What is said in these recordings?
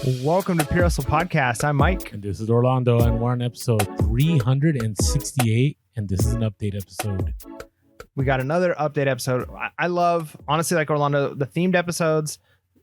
Welcome to Pure Hustle Podcast. I'm Mike. And this is Orlando, and we're on episode 368, and this is an update episode. We got another update episode. I love, honestly, like Orlando, the themed episodes,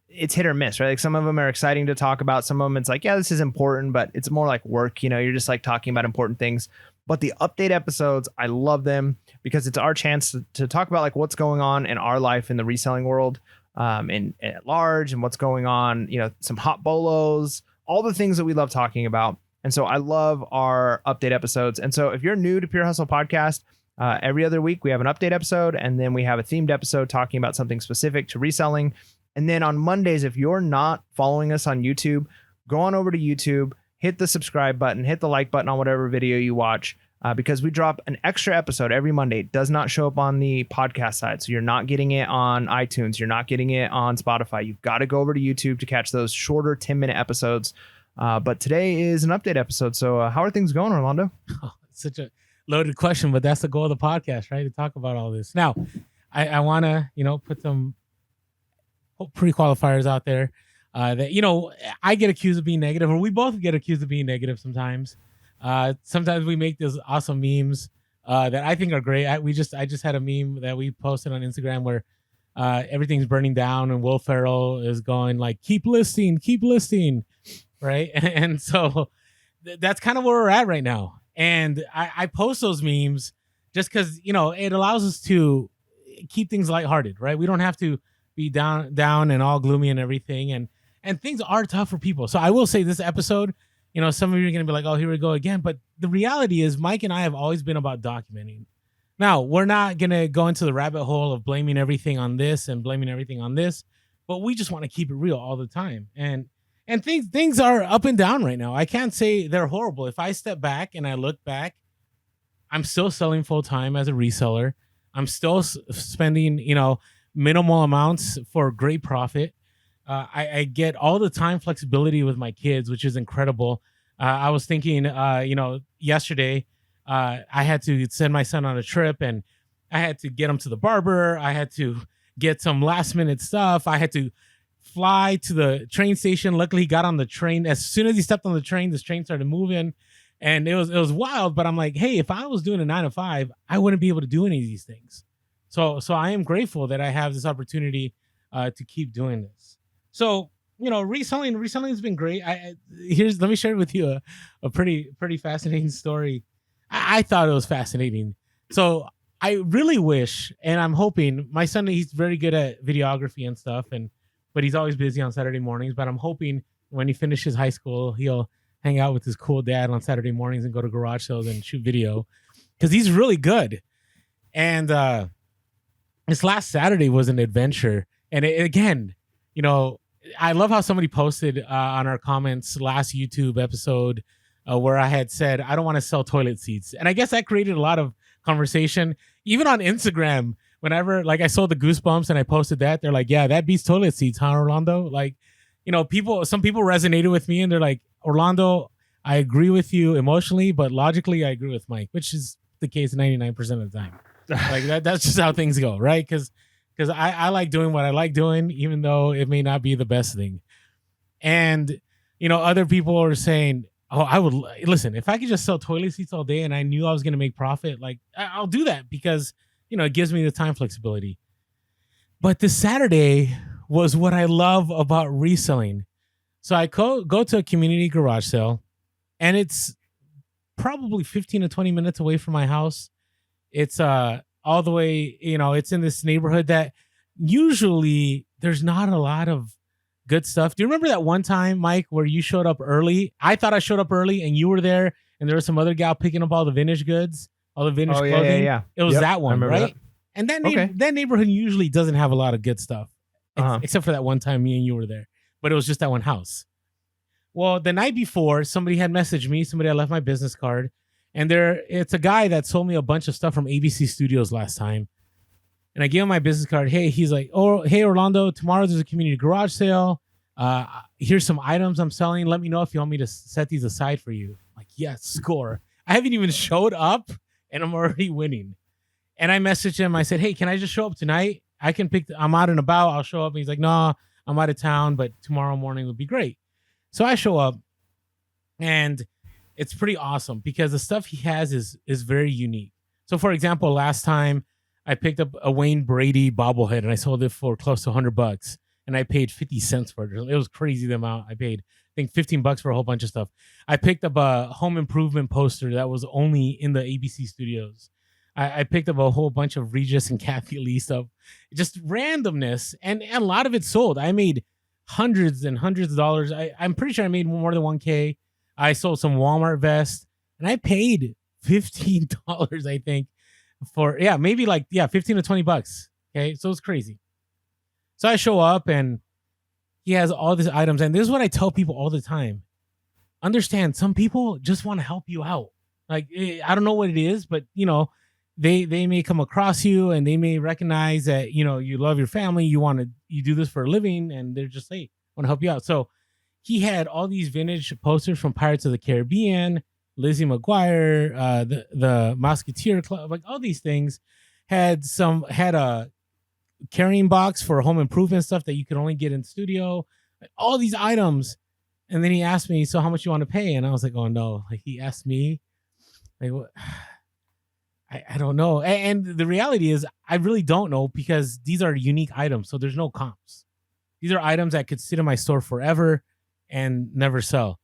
it's hit or miss, right? Like some of them are exciting to talk about. Some of them it's like, yeah, this is important, but it's more like work. You know, you're just like talking about important things. But the update episodes, I love them because it's our chance to talk about like what's going on in our life in the reselling world. And at large and what's going on, you know, some hot bolos, all the things that we love talking about. And so I love our update episodes. And so if you're new to Pure Hustle Podcast, every other week we have an update episode, and then we have a themed episode talking about something specific to reselling. And then on Mondays, if you're not following us on YouTube, go on over to YouTube, hit the subscribe button, hit the like button on whatever video you watch. Because we drop an extra episode every Monday. It does not show up on the podcast side. So you're not getting it on iTunes. You're not getting it on Spotify. You've got to go over to YouTube to catch those shorter 10-minute episodes. But today is an update episode. So how are things going, Orlando? Oh, it's such a loaded question, but that's the goal of the podcast, right? To talk about all this. Now, I want to, put some pre-qualifiers out there that, I get accused of being negative, or we both get accused of being negative sometimes. Sometimes we make these awesome memes that I think are great. I just had a meme that we posted on Instagram where everything's burning down and Will Ferrell is going like, keep listing, right? And so that's kind of where we're at right now. And I post those memes just because, it allows us to keep things lighthearted, right? We don't have to be down and all gloomy and everything. And things are tough for people. So I will say this episode, some of you are going to be like, oh, here we go again. But the reality is Mike and I have always been about documenting. Now, we're not going to go into the rabbit hole of blaming everything on this and blaming everything on this, but we just want to keep it real all the time. And things are up and down right now. I can't say they're horrible. If I step back and I look back, I'm still selling full time as a reseller. I'm still spending, minimal amounts for great profit. I get all the time flexibility with my kids, which is incredible. I was thinking, yesterday, I had to send my son on a trip and I had to get him to the barber. I had to get some last minute stuff. I had to fly to the train station. Luckily, he got on the train. As soon as he stepped on the train, this train started moving and it was wild. But I'm like, hey, if I was doing a 9 to 5, I wouldn't be able to do any of these things. So I am grateful that I have this opportunity to keep doing this. So, reselling has been great. Let me share with you a pretty fascinating story. I thought it was fascinating. So I really wish, and I'm hoping, my son, he's very good at videography and stuff, but he's always busy on Saturday mornings. But I'm hoping when he finishes high school, he'll hang out with his cool dad on Saturday mornings and go to garage sales and shoot video because he's really good. And this last Saturday was an adventure. And again, I love how somebody posted on our comments last YouTube episode where I had said, I don't want to sell toilet seats. And I guess that created a lot of conversation. Even on Instagram, whenever I sold the Goosebumps and I posted that, they're like, yeah, that beats toilet seats, huh, Orlando? Some people resonated with me and they're like, Orlando, I agree with you emotionally, but logically I agree with Mike, which is the case 99% of the time. That's just how things go, right? Because I like doing what I like doing, even though it may not be the best thing. And, other people are saying, oh, I would listen, if I could just sell toilet seats all day and I knew I was going to make profit, I'll do that because, it gives me the time flexibility. But this Saturday was what I love about reselling. So I go to a community garage sale and it's probably 15 to 20 minutes away from my house. It's, all the way, it's in this neighborhood that usually there's not a lot of good stuff. Do you remember that one time, Mike, where you showed up early? I thought I showed up early and you were there and there was some other gal picking up all the vintage goods, all the vintage clothing. Yeah. It was that one, right? That. And that neighborhood usually doesn't have a lot of good stuff, except for that one time me and you were there. But it was just that one house. Well, the night before, somebody had messaged me. Somebody had left my business card. And it's a guy that sold me a bunch of stuff from ABC Studios last time. And I gave him my business card. Hey, he's like, oh, hey, Orlando, tomorrow there's a community garage sale. Here's some items I'm selling. Let me know if you want me to set these aside for you. I'm like, yes, score. I haven't even showed up and I'm already winning. And I messaged him. I said, hey, can I just show up tonight? I'm out and about. I'll show up. And he's like, no, I'm out of town, but tomorrow morning would be great. So I show up, and it's pretty awesome because the stuff he has is very unique. So for example, last time I picked up a Wayne Brady bobblehead and I sold it for close to $100, and I paid 50 cents for it. It was crazy the amount I paid. I think $15 for a whole bunch of stuff. I picked up a home improvement poster that was only in the ABC studios. I picked up a whole bunch of Regis and Kathy Lee stuff, just randomness, and a lot of it sold. I made hundreds and hundreds of dollars. I'm pretty sure I made more than 1K. I sold some Walmart vests, and I paid $15, I think, for maybe 15 to $20. Okay, so it's crazy. So I show up, and he has all these items, and this is what I tell people all the time. Understand, some people just want to help you out. Like, I don't know what it is, but they may come across you and they may recognize that you love your family, you do this for a living, and they're just hey, I want to help you out. So he had all these vintage posters from Pirates of the Caribbean, Lizzie McGuire, the Musketeer Club, like all these things. Had a carrying box for home improvement stuff that you could only get in studio, like all these items. And then he asked me, so how much you want to pay? And I was like, oh no. Like, he asked me, like, what? I don't know. And the reality is I really don't know, because these are unique items. So there's no comps. These are items that could sit in my store forever and never sell.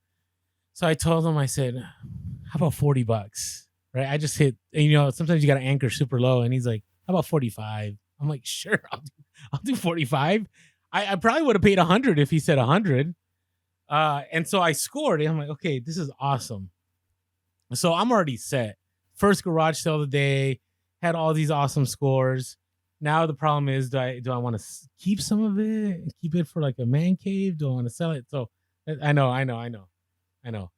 So I told him, I said, how about $40? Right. I just hit, sometimes you got to anchor super low. And he's like, how about 45? I'm like, sure, I'll do 45. I probably would have paid 100 if he said 100. And so I scored, and I'm like, okay, this is awesome. So I'm already set. First garage sale of the day, had all these awesome scores. Now the problem is, do I want to keep some of it and keep it for like a man cave? Do I want to sell it? So I know.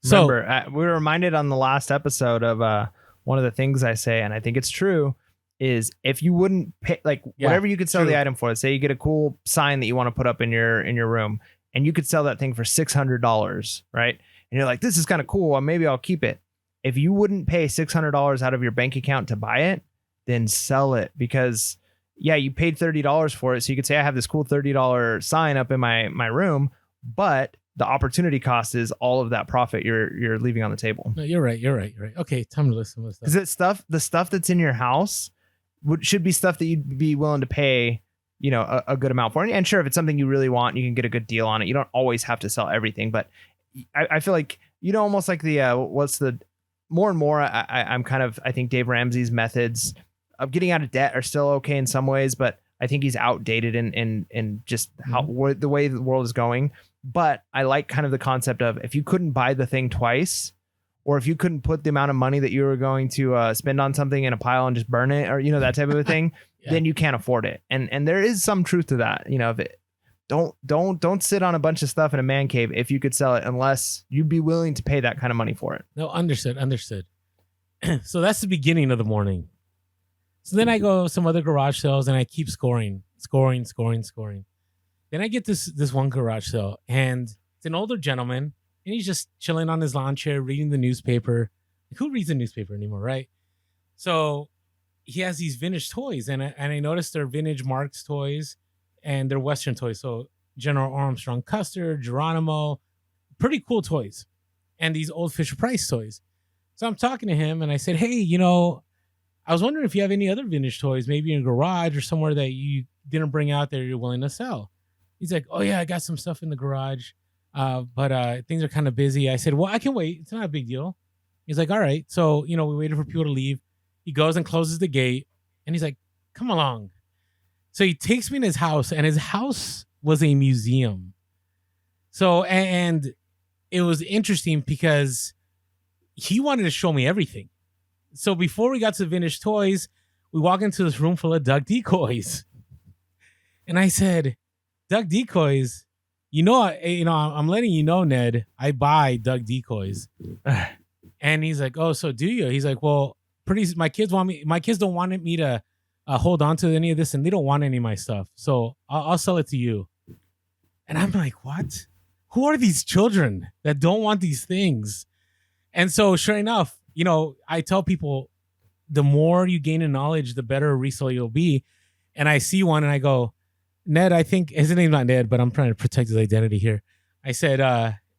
So remember, we were reminded on the last episode of one of the things I say, and I think it's true, is if you wouldn't pay, whatever you could sell the item for, say you get a cool sign that you want to put up in your room, and you could sell that thing for $600, right? And you're like, this is kind of cool. Well, maybe I'll keep it. If you wouldn't pay $600 out of your bank account to buy it, then sell it, because you paid $30 for it. So you could say, I have this cool $30 sign up in my room, but the opportunity cost is all of that profit you're leaving on the table. No, you're right. Okay, time to listen to this stuff. Because the stuff that's in your house should be stuff that you'd be willing to pay, a good amount for. And sure, if it's something you really want, you can get a good deal on it. You don't always have to sell everything, but I feel like, almost like the more and more, I'm kind of, I think Dave Ramsey's methods of getting out of debt are still okay in some ways, but I think he's outdated in just the way the world is going. But I like kind of the concept of, if you couldn't buy the thing twice, or if you couldn't put the amount of money that you were going to spend on something in a pile and just burn it, or that type of a thing, then you can't afford it. And there is some truth to that. If it, don't sit on a bunch of stuff in a man cave if you could sell it, unless you'd be willing to pay that kind of money for it. No, understood. So that's the beginning of the morning. So then I go some other garage sales, and I keep scoring. Then I get this one garage sale, and it's an older gentleman, and he's just chilling on his lawn chair reading the newspaper. Who reads the newspaper anymore, right? So he has these vintage toys, and I noticed they're vintage Marks toys, and they're Western toys. So General Armstrong Custer, Geronimo, pretty cool toys, and these old Fisher Price toys. So I'm talking to him, and I said, hey, I was wondering if you have any other vintage toys, maybe in a garage or somewhere that you didn't bring out there you're willing to sell. He's like, oh yeah, I got some stuff in the garage, but things are kind of busy. I said, well, I can wait. It's not a big deal. He's like, all right. So, we waited for people to leave. He goes and closes the gate, and he's like, come along. So he takes me in his house, and his house was a museum. So, and it was interesting because he wanted to show me everything. So before we got to vintage toys, we walk into this room full of duck decoys. And I said, duck decoys, I'm letting you know, Ned, I buy duck decoys. And he's like, oh, so do you? He's like, well, my kids don't want me to hold on to any of this, and they don't want any of my stuff. So I'll sell it to you. And I'm like, what? Who are these children that don't want these things? And so sure enough, I tell people, the more you gain in knowledge, the better a reseller you'll be. And I see one, and I go, Ned, I think his name's not Ned, but I'm trying to protect his identity here. I said,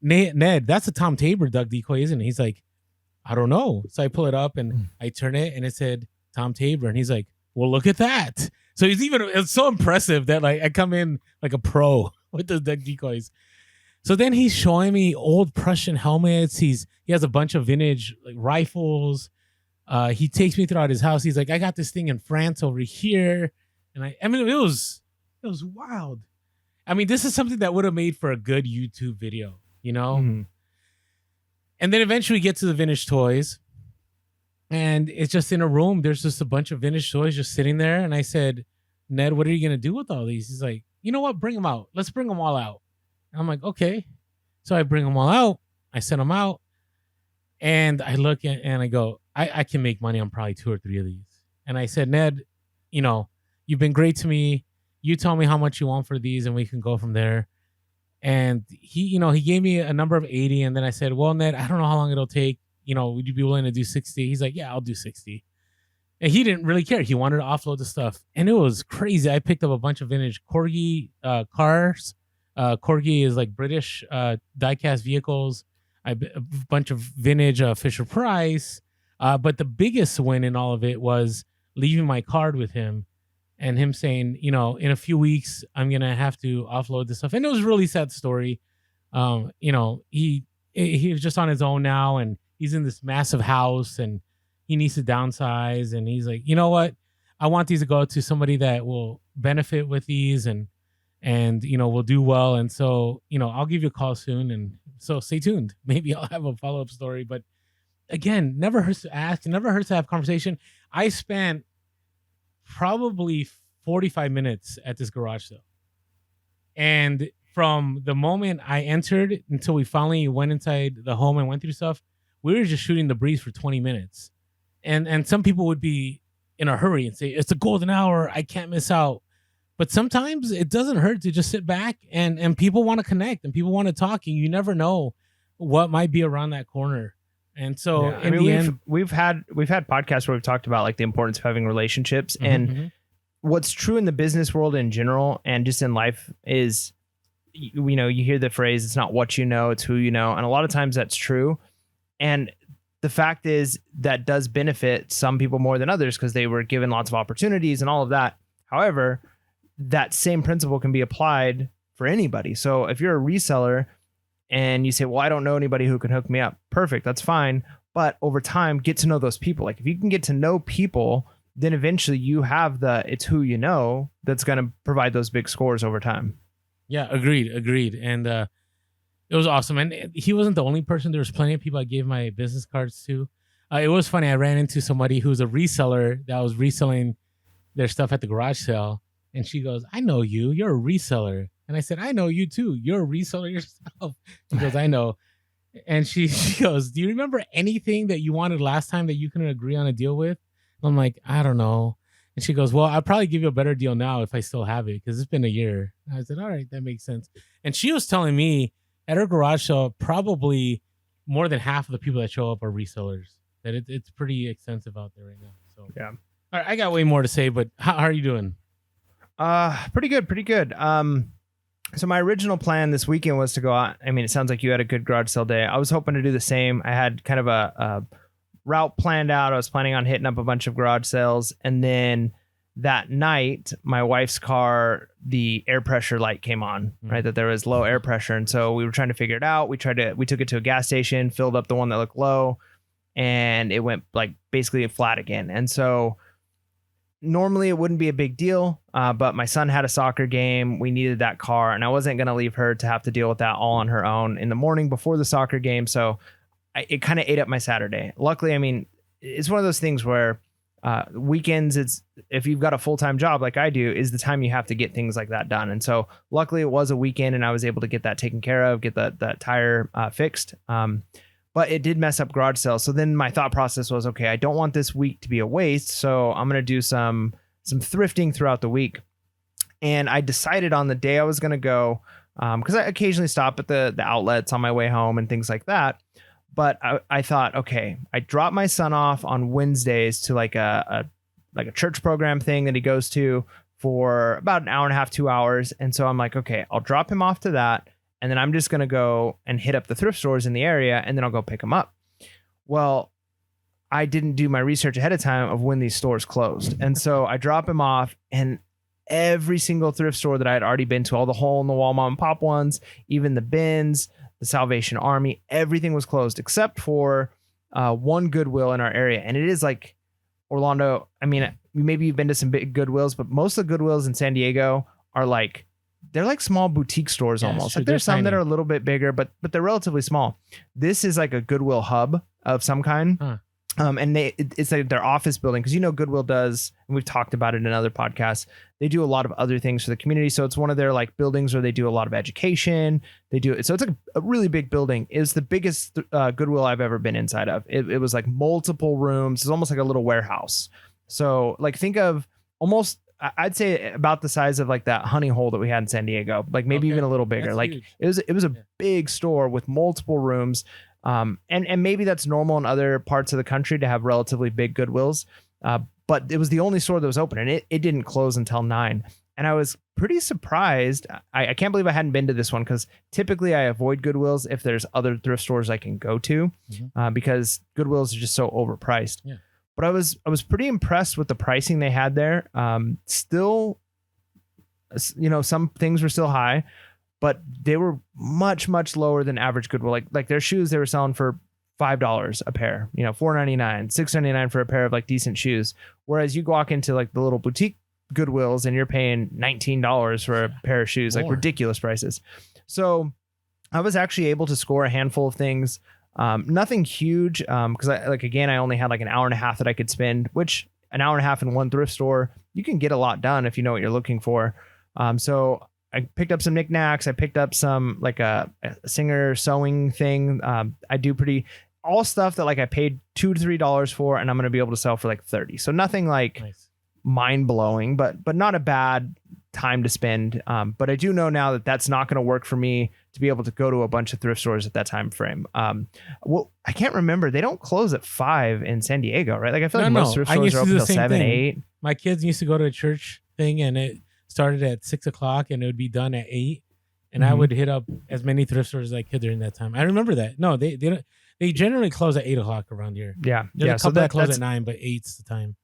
Ned, that's a Tom Tabor duck decoy, isn't it? He's like, I don't know. So I pull it up and I turn it and it said Tom Tabor. And he's like, well, look at that. So it's so impressive that like I come in like a pro with the duck decoys. So then he's showing me old Prussian helmets. He has a bunch of vintage like rifles. He takes me throughout his house. He's like, I got this thing in France over here. And I mean, it was wild. I mean, this is something that would have made for a good YouTube video, you know? Mm-hmm. And then eventually we get to the vintage toys. And it's just in a room. There's just a bunch of vintage toys just sitting there. And I said, Ned, what are you going to do with all these? He's like, you know what? Bring them out. Let's bring them all out. And I'm like, okay. So I bring them all out. I send them out. And I look at and I go, I can make money on probably 2 or 3 of these. And I said, Ned, you know, you've been great to me. You tell me how much you want for these and we can go from there. And he gave me a number of 80. And then I said, well, Ned, I don't know how long it'll take. You know, would you be willing to do 60? He's like, yeah, I'll do 60. And he didn't really care. He wanted to offload the stuff. And it was crazy. I picked up a bunch of vintage Corgi cars. Corgi is like British die-cast vehicles. A bunch of vintage Fisher Price. But the biggest win in all of it was leaving my card with him and him saying, you know, in a few weeks, I'm going to have to offload this stuff. And it was a really sad story. You know, he was just on his own now and he's in this massive house and he needs to downsize. And he's like, you know what? I want these to go to somebody that will benefit with these and, you know, will do well. And so, you know, I'll give you a call soon. And so stay tuned. Maybe I'll have a follow-up story. But again, never hurts to ask. Never hurts to have conversation. I spent probably 45 minutes at this garage sale. And from the moment I entered until we finally went inside the home and went through stuff, we were just shooting the breeze for 20 minutes. And some people would be in a hurry and say, it's a golden hour. I can't miss out. But sometimes it doesn't hurt to just sit back and people want to connect and people want to talk. And you never know what might be around that corner. And so in the end, we've had podcasts where we've talked about like the importance of having relationships and what's true in the business world in general and just in life is, you know, you hear the phrase, it's not what you know, it's who you know. And a lot of times that's true. And the fact is that does benefit some people more than others because they were given lots of opportunities and all of that. However, that same principle can be applied for anybody. So if you're a reseller and you say, well, I don't know anybody who can hook me up. Perfect. That's fine. But over time, get to know those people. Like if you can get to know people, then eventually you have it's who you know that's going to provide those big scores over time. Yeah, agreed. And it was awesome. And he wasn't the only person. There was plenty of people I gave my business cards to. It was funny. I ran into somebody who's a reseller that was reselling their stuff at the garage sale. And she goes, I know you. You're a reseller. And I said, I know you too. You're a reseller yourself. She goes, I know. And she goes, do you remember anything that you wanted last time that you couldn't agree on a deal with? And I'm like, I don't know. And she goes, well, I'll probably give you a better deal now if I still have it because it's been a year. And I said, all right, that makes sense. And she was telling me at her garage sale, probably more than half of the people that show up are resellers. That it's pretty extensive out there right now. So yeah. All right, I got way more to say, but how are you doing? Pretty good. So my original plan this weekend was to go out. I mean, it sounds like you had a good garage sale day. I was hoping to do the same. I had kind of a route planned out. I was planning on hitting up a bunch of garage sales. And then that night, my wife's car, the air pressure light came on, right? That there was low air pressure. And so we were trying to figure it out. We took it to a gas station, filled up the one that looked low, and it went like basically flat again. And so normally it wouldn't be a big deal, but my son had a soccer game. We needed that car, and I wasn't going to leave her to have to deal with that all on her own in the morning before the soccer game. So it kind of ate up my Saturday. Luckily, I mean, it's one of those things where weekends, it's if you've got a full-time job like I do, is the time you have to get things like that done. And so luckily it was a weekend and I was able to get that taken care of, get that tire fixed. But it did mess up garage sales. So then my thought process was, okay, I don't want this week to be a waste. So I'm going to do some thrifting throughout the week. And I decided on the day I was going to go, because I occasionally stop at the outlets on my way home and things like that. But I thought, okay, I drop my son off on Wednesdays to like a church program thing that he goes to for about an hour and a half, 2 hours. And so I'm like, okay, I'll drop him off to that. and then I'm just going to go and hit up the thrift stores in the area, and then I'll go pick them up. Well, I didn't do my research ahead of time of when these stores closed. And so I drop him off, and every single thrift store that I had already been to, all the hole in the wall mom and pop ones, even the bins, the Salvation Army, everything was closed except for one Goodwill in our area. And it is like Orlando. I mean, maybe you've been to some big Goodwills, but most of the Goodwills in San Diego are like, they're like small boutique stores almost. Like there's some that are a little bit bigger, but they're relatively small. This is like a Goodwill hub of some kind. Huh. And it's like their office building, because Goodwill does, and we've talked about it in other podcasts, they do a lot of other things for the community. So it's one of their like buildings where they do a lot of education. So it's like a really big building. It's the biggest Goodwill I've ever been inside of. It was like multiple rooms. It's almost like a little warehouse. So like think of almost, I'd say about the size of like that honey hole that we had in San Diego, like maybe even a little bigger. That's like huge. It was a big store with multiple rooms. And maybe that's normal in other parts of the country to have relatively big Goodwills. But it was the only store that was open, and it didn't close until 9. And I was pretty surprised. I can't believe I hadn't been to this one, because typically I avoid Goodwills if there's other thrift stores I can go to, because Goodwills are just so overpriced. Yeah. But I was pretty impressed with the pricing they had there. Still, some things were still high, but they were much, much lower than average Goodwill. Like their shoes, they were selling for $5 a pair, $4.99, $6.99 for a pair of like decent shoes. Whereas you walk into like the little boutique Goodwills and you're paying $19 for a pair of shoes, like ridiculous prices. So I was actually able to score a handful of things. Nothing huge. Cause I only had like an hour and a half that I could spend, which an hour and a half in one thrift store, you can get a lot done if you know what you're looking for. So I picked up some knickknacks. I picked up some like a Singer sewing thing. I do all stuff that like I paid $2 to $3 for, and I'm going to be able to sell for like 30. So nothing like mind blowing, but not a bad time to spend. But I do know now that that's not going to work for me to be able to go to a bunch of thrift stores at that time frame. Well, I can't remember. They don't close at 5 in San Diego, right? Like I feel like most thrift stores are open until 7, 8. My kids used to go to a church thing, and it started at 6 o'clock and it would be done at 8. And I would hit up as many thrift stores as I could during that time. I remember that. No, they don't. They generally close at 8 o'clock around here. Yeah. There's a couple that close at 9, but 8's the time.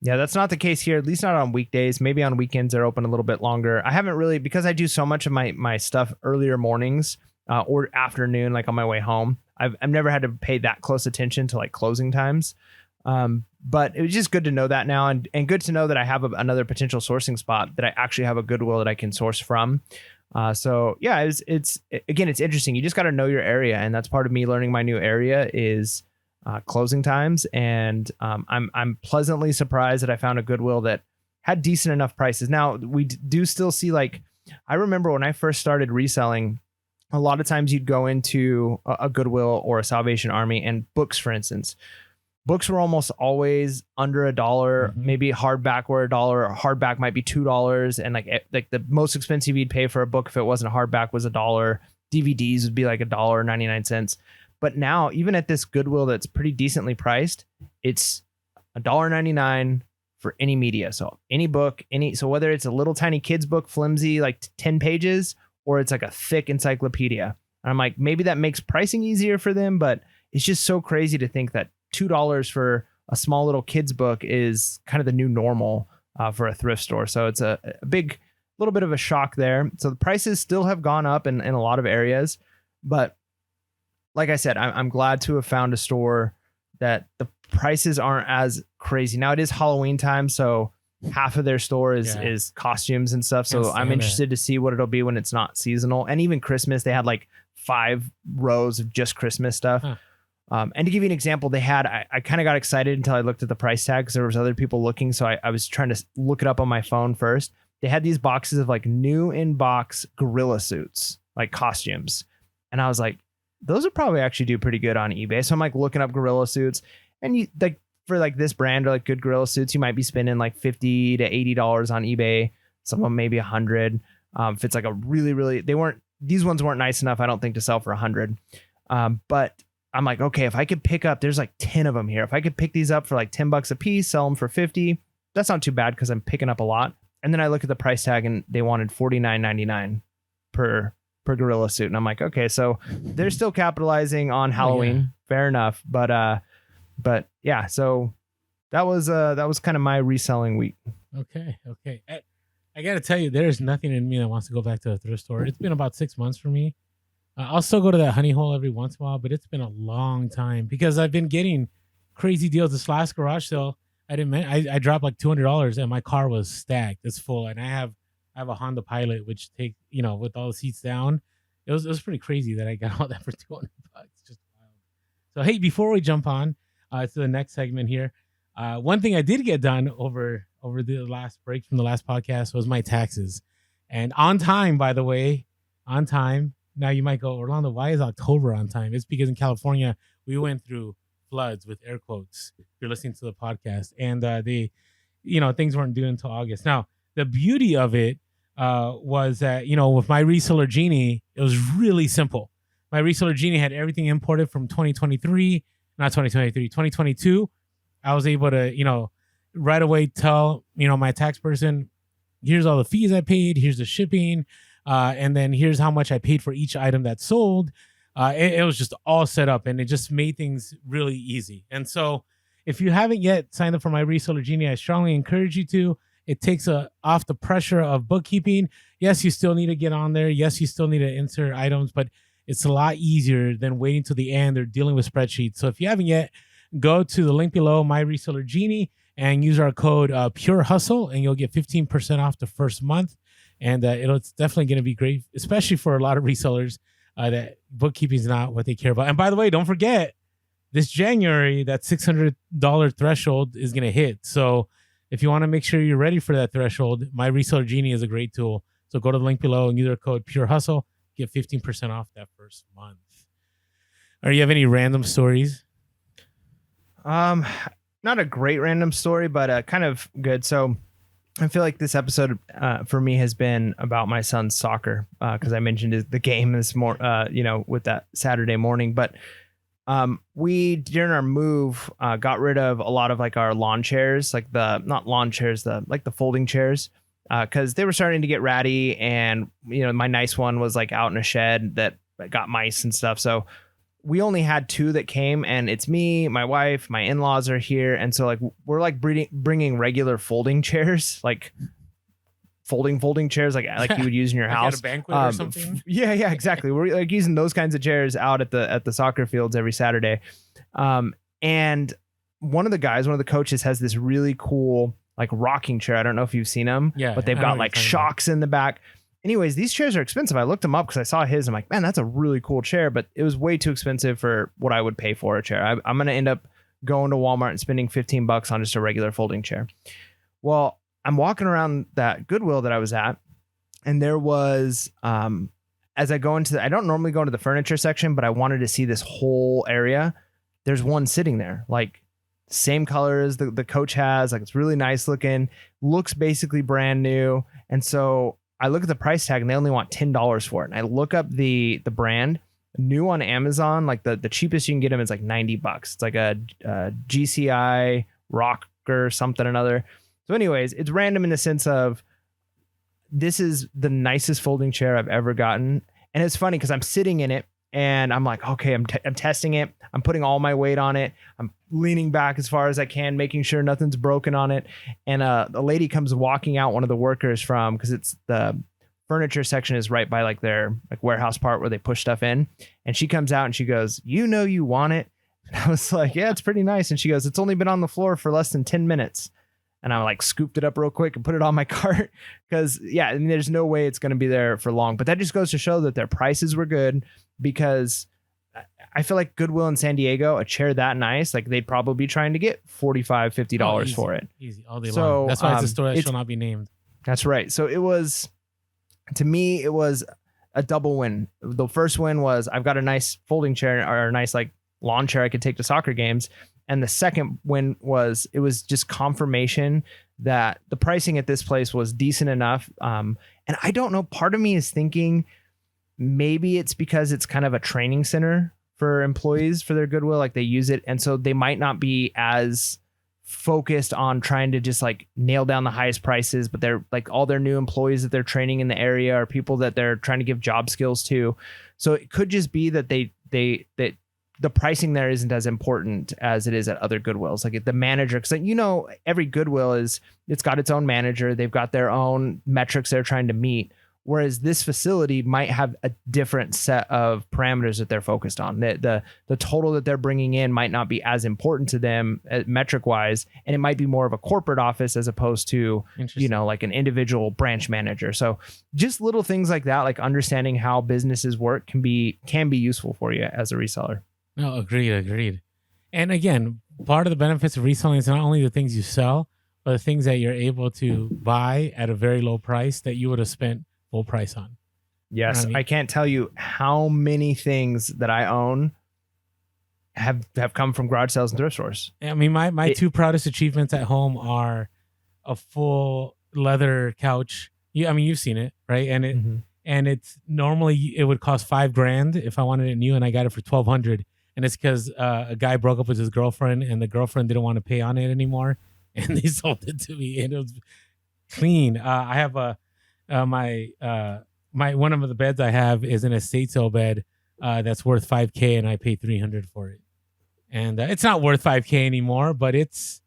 Yeah, that's not the case here, at least not on weekdays. Maybe on weekends they're open a little bit longer. I haven't really, because I do so much of my stuff earlier mornings or afternoon, like on my way home. I've never had to pay that close attention to like closing times. But it was just good to know that now, and good to know that I have another potential sourcing spot, that I actually have a Goodwill that I can source from. So yeah, it's interesting. You just got to know your area, and that's part of me learning my new area is closing times. And I'm pleasantly surprised that I found a Goodwill that had decent enough prices. Now we do still see, like, I remember when I first started reselling, a lot of times you'd go into a Goodwill or a Salvation Army, and books, for instance. Books were almost always under $1, maybe hardback were $1, or hardback might be $2. And like the most expensive you'd pay for a book if it wasn't a hardback was $1. DVDs would be like $1.99. But now, even at this Goodwill that's pretty decently priced, it's $1.99 for any media. So any book, so whether it's a little tiny kid's book, flimsy, like 10 pages, or it's like a thick encyclopedia. And I'm like, maybe that makes pricing easier for them, but it's just so crazy to think that $2 for a small little kid's book is kind of the new normal for a thrift store. So it's a little bit of a shock there. So the prices still have gone up in a lot of areas, but like I said, I'm glad to have found a store that the prices aren't as crazy. Now it is Halloween time, so half of their store is costumes and stuff. So I'm interested to see what it'll be when it's not seasonal. And even Christmas, they had like 5 rows of just Christmas stuff. Huh. And to give you an example, they had, I kind of got excited until I looked at the price tag because there was other people looking. So I was trying to look it up on my phone first. They had these boxes of like new in box gorilla suits, like costumes. And I was like, those would probably actually do pretty good on eBay. So I'm like looking up gorilla suits, and you like for like this brand or like good gorilla suits, you might be spending like $50 to $80 on eBay. Some of them maybe $100. If it's like a really, these ones weren't nice enough, I don't think, to sell for $100. But I'm like, okay, if I could pick up, there's like 10 of them here. If I could pick these up for like $10 a piece, sell them for 50, that's not too bad because I'm picking up a lot. And then I look at the price tag and they wanted $49.99 per per gorilla suit. And I'm like, okay, so they're still capitalizing on Halloween. yeah. Fair enough. But yeah, so that was kind of my reselling week. Okay. I got to tell you, there's nothing in me that wants to go back to a thrift store. It's been about 6 months for me. I'll still go to that honey hole every once in a while, but it's been a long time because I've been getting crazy deals. This last garage sale, I dropped like $200 and my car was stacked. It's full, and I have a Honda Pilot, which take with all the seats down. It was pretty crazy that I got all that for $200. Just wild. So hey, before we jump on to the next segment here, one thing I did get done over the last break from the last podcast was my taxes, and on time. By the way, on time. Now you might go, Orlando, why is October on time? It's because in California we went through floods with air quotes. If you're listening to the podcast, and things weren't due until August. Now the beauty of it was that with my Reseller Genie, it was really simple. My Reseller Genie had everything imported from 2022. I was able to right away tell my tax person, here's all the fees I paid, here's the shipping, and then here's how much I paid for each item that sold. It was just all set up, and it just made things really easy. And so if you haven't yet signed up for my Reseller Genie, I strongly encourage you to. It takes off the pressure of bookkeeping. Yes, you still need to get on there. Yes, you still need to insert items, but it's a lot easier than waiting till the end or dealing with spreadsheets. So if you haven't yet, go to the link below, My Reseller Genie, and use our code Pure Hustle, and you'll get 15% off the first month. And it's definitely going to be great, especially for a lot of resellers that bookkeeping is not what they care about. And by the way, don't forget, this January, that $600 threshold is going to hit. So if you want to make sure you're ready for that threshold, My Reseller Genie is a great tool. So go to the link below and use our code Pure Hustle, get 15% off that first month. Or you have any random stories? Not a great random story, but kind of good. So I feel like this episode for me has been about my son's soccer because I mentioned the game this with that Saturday morning. But we, during our move, got rid of a lot of like our lawn chairs, like not lawn chairs, the folding chairs, because they were starting to get ratty. And, my nice one was like out in a shed that got mice and stuff. So we only had 2 that came, and it's me, my wife, my in-laws are here. And so like, we're like bringing regular folding chairs, like folding chairs, like you would use in your house. At a banquet or something. Yeah, exactly. We're like using those kinds of chairs out at the soccer fields every Saturday. And one of the coaches has this really cool like rocking chair. I don't know if you've seen them, but they've got like shocks in the back. Anyways, these chairs are expensive. I looked them up because I saw his. I'm like, man, that's a really cool chair, but it was way too expensive for what I would pay for a chair. I'm going to end up going to Walmart and spending $15 on just a regular folding chair. Well, I'm walking around that Goodwill that I was at, and there was, as I go into I don't normally go into the furniture section, but I wanted to see this whole area. There's one sitting there, like same color as the coach has, like it's really nice looking, looks basically brand new. And so I look at the price tag and they only want $10 for it. And I look up the brand, new on Amazon, like the cheapest you can get them is like $90. It's like a GCI rocker something another. So anyways, it's random in the sense of this is the nicest folding chair I've ever gotten. And it's funny because I'm sitting in it and I'm like, okay, I'm testing it. I'm putting all my weight on it. I'm leaning back as far as I can, making sure nothing's broken on it. And a lady comes walking out, one of the workers from, because it's the furniture section is right by like their like warehouse part where they push stuff in. And she comes out and she goes, you want it? And I was like, yeah, it's pretty nice. And she goes, it's only been on the floor for less than 10 minutes. And I like scooped it up real quick and put it on my cart because there's no way it's going to be there for long. But that just goes to show that their prices were good, because I feel like Goodwill in San Diego, a chair that nice, like they'd probably be trying to get $45, $50 for it. Easy all day long. That's why it's a store that shall not be named. That's right. So to me, it was a double win. The first win was I've got a nice folding chair or a nice like lawn chair I could take to soccer games. And the second win was it was just confirmation that the pricing at this place was decent enough. And I don't know, part of me is thinking maybe it's because it's kind of a training center for employees for their Goodwill, like they use it. And so they might not be as focused on trying to just like nail down the highest prices, but they're like all their new employees that they're training in the area are people that they're trying to give job skills to. So it could just be that that the pricing there isn't as important as it is at other Goodwills. Like the manager, because every Goodwill it's got its own manager. They've got their own metrics they're trying to meet. Whereas this facility might have a different set of parameters that they're focused on. The total that they're bringing in might not be as important to them metric wise, and it might be more of a corporate office as opposed to like an individual branch manager. So just little things like that, like understanding how businesses work, can be useful for you as a reseller. No, agreed. And again, part of the benefits of reselling is not only the things you sell, but the things that you're able to buy at a very low price that you would have spent full price on. Yes. You know what I mean? I can't tell you how many things that I own have come from garage sales and thrift stores. I mean, my two proudest achievements at home are a full leather couch. You've seen it, right? And it's normally it would cost $5,000 if I wanted it new, and I got it for $1,200. And it's because a guy broke up with his girlfriend, and the girlfriend didn't want to pay on it anymore, and they sold it to me, and it was clean. I have my one of the beds I have is an estate sale bed that's worth $5,000, and I paid $300 for it. And it's not worth $5,000 anymore, but that's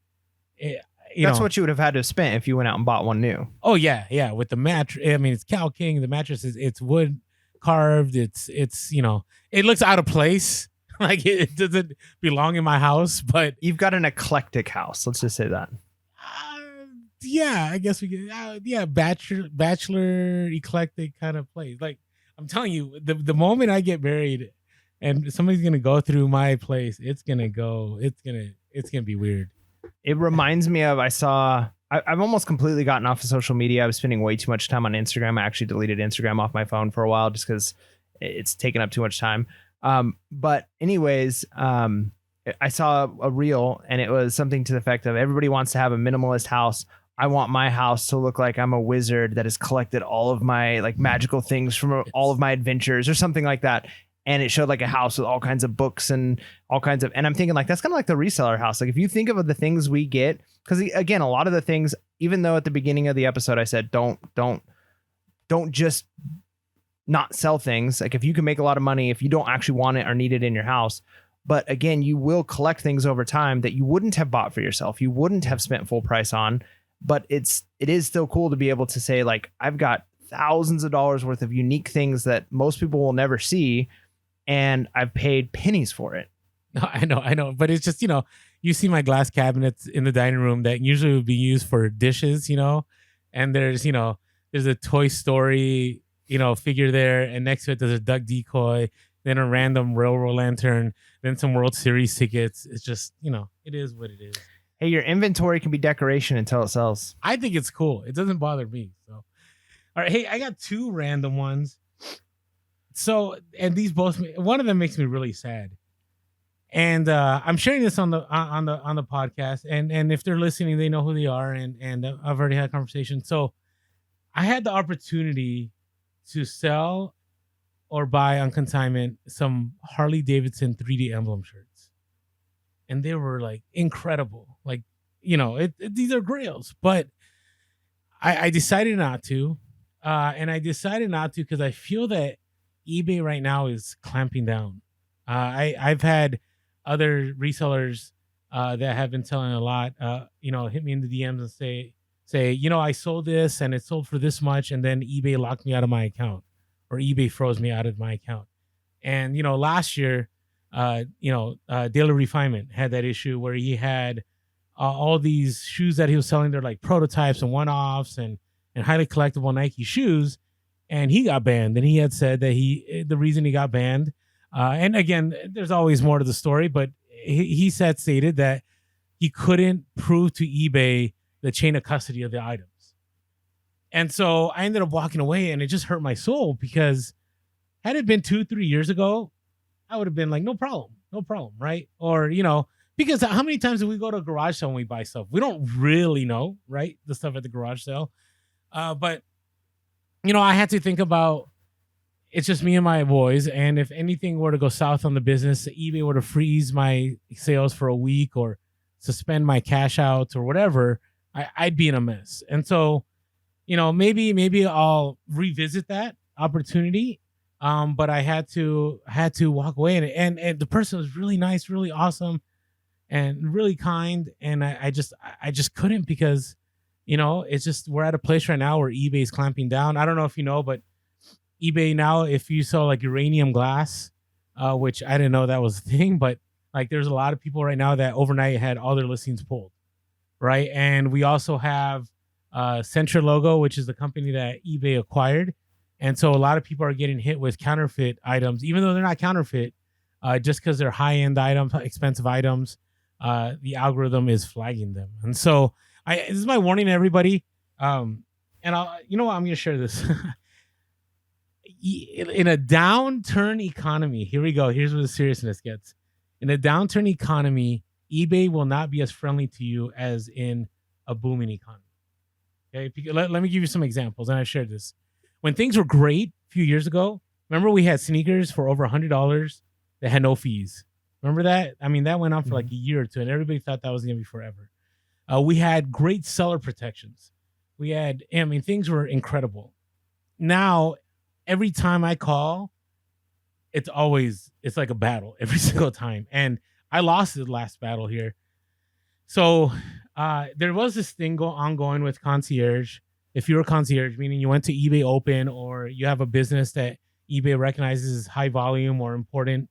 what you would have had to have spent if you went out and bought one new. Oh yeah, with the mattress. I mean, it's Cow King. The mattress it's wood carved. It's it looks out of place. Like it doesn't belong in my house. But you've got an eclectic house. Let's just say that. Yeah, I guess we could. Bachelor eclectic kind of place. Like I'm telling you, the moment I get married and somebody's gonna go through my place, it's gonna be weird. It reminds me of I've almost completely gotten off of social media. I was spending way too much time on Instagram. I actually deleted Instagram off my phone for a while just because it's taken up too much time. But anyways, I saw a reel, and it was something to the effect of everybody wants to have a minimalist house. I want my house to look like I'm a wizard that has collected all of my like magical things from all of my adventures or something like that. And it showed like a house with all kinds of books and all kinds of, and I'm thinking like, that's kind of like the reseller house. Like if you think of the things we get, because again, a lot of the things, even though at the beginning of the episode, I said, don't just not sell things. Like if you can make a lot of money, if you don't actually want it or need it in your house, but again, you will collect things over time that you wouldn't have bought for yourself. You wouldn't have spent full price on, but it is still cool to be able to say like, I've got thousands of dollars worth of unique things that most people will never see, and I've paid pennies for it. No, I know, but it's just, you see my glass cabinets in the dining room that usually would be used for dishes, and there's a Toy Story, figure there, and next to it there's a duck decoy, then a random railroad lantern, then some World Series tickets. It's just, it is what it is. Hey, your inventory can be decoration until it sells. I think it's cool. It doesn't bother me. So, all right. Hey, I got two random ones. So, and these both, one of them makes me really sad. And I'm sharing this on the podcast, and if they're listening, they know who they are, and I've already had a conversation. So I had the opportunity to sell or buy on consignment some Harley Davidson 3D emblem shirts, and they were like incredible. Like, these are grails, but I decided not to, and I decided not to because I feel that eBay right now is clamping down. I've had other resellers that have been selling a lot, hit me in the DMs and say, I sold this and it sold for this much, and then eBay locked me out of my account, or eBay froze me out of my account. And last year, Daily Refinement had that issue where he had all these shoes that he was selling. They're like prototypes and one-offs and highly collectible Nike shoes. And he got banned. And he had said that the reason he got banned, and again, there's always more to the story, but he stated that he couldn't prove to eBay the chain of custody of the items. And so I ended up walking away, and it just hurt my soul, because had it been 2-3 years ago, I would have been like, no problem, right? Or, because how many times do we go to a garage sale and we buy stuff? We don't really know, right? The stuff at the garage sale. But I had to think about, it's just me and my boys, and if anything were to go south on the business, eBay were to freeze my sales for a week or suspend my cash outs or whatever, I'd be in a mess. And so, maybe I'll revisit that opportunity. But I had to walk away, and the person was really nice, really awesome, and really kind. And I just couldn't, because, it's just, we're at a place right now where eBay is clamping down. I don't know if you know, but eBay now, if you sell like uranium glass, which I didn't know that was a thing, but like there's a lot of people right now that overnight had all their listings pulled, right? And we also have Centra Logo, which is the company that eBay acquired. And so a lot of people are getting hit with counterfeit items, even though they're not counterfeit, just because they're high-end items, expensive items. The algorithm is flagging them. And so this is my warning to everybody. And you know what? I'm going to share this. In a downturn economy, here we go. Here's where the seriousness gets. In a downturn economy, eBay will not be as friendly to you as in a booming economy. Okay, let me give you some examples, and I shared this. When things were great a few years ago, remember we had sneakers for over $100 that had no fees. Remember that? I mean, that went on for like a year or two, and everybody thought that was going to be forever. We had great seller protections. Things were incredible. Now, every time I call, it's like a battle every single time. And I lost the last battle here. So there was this thing ongoing with concierge. If you're a concierge, meaning you went to eBay Open, or you have a business that eBay recognizes as high volume or important,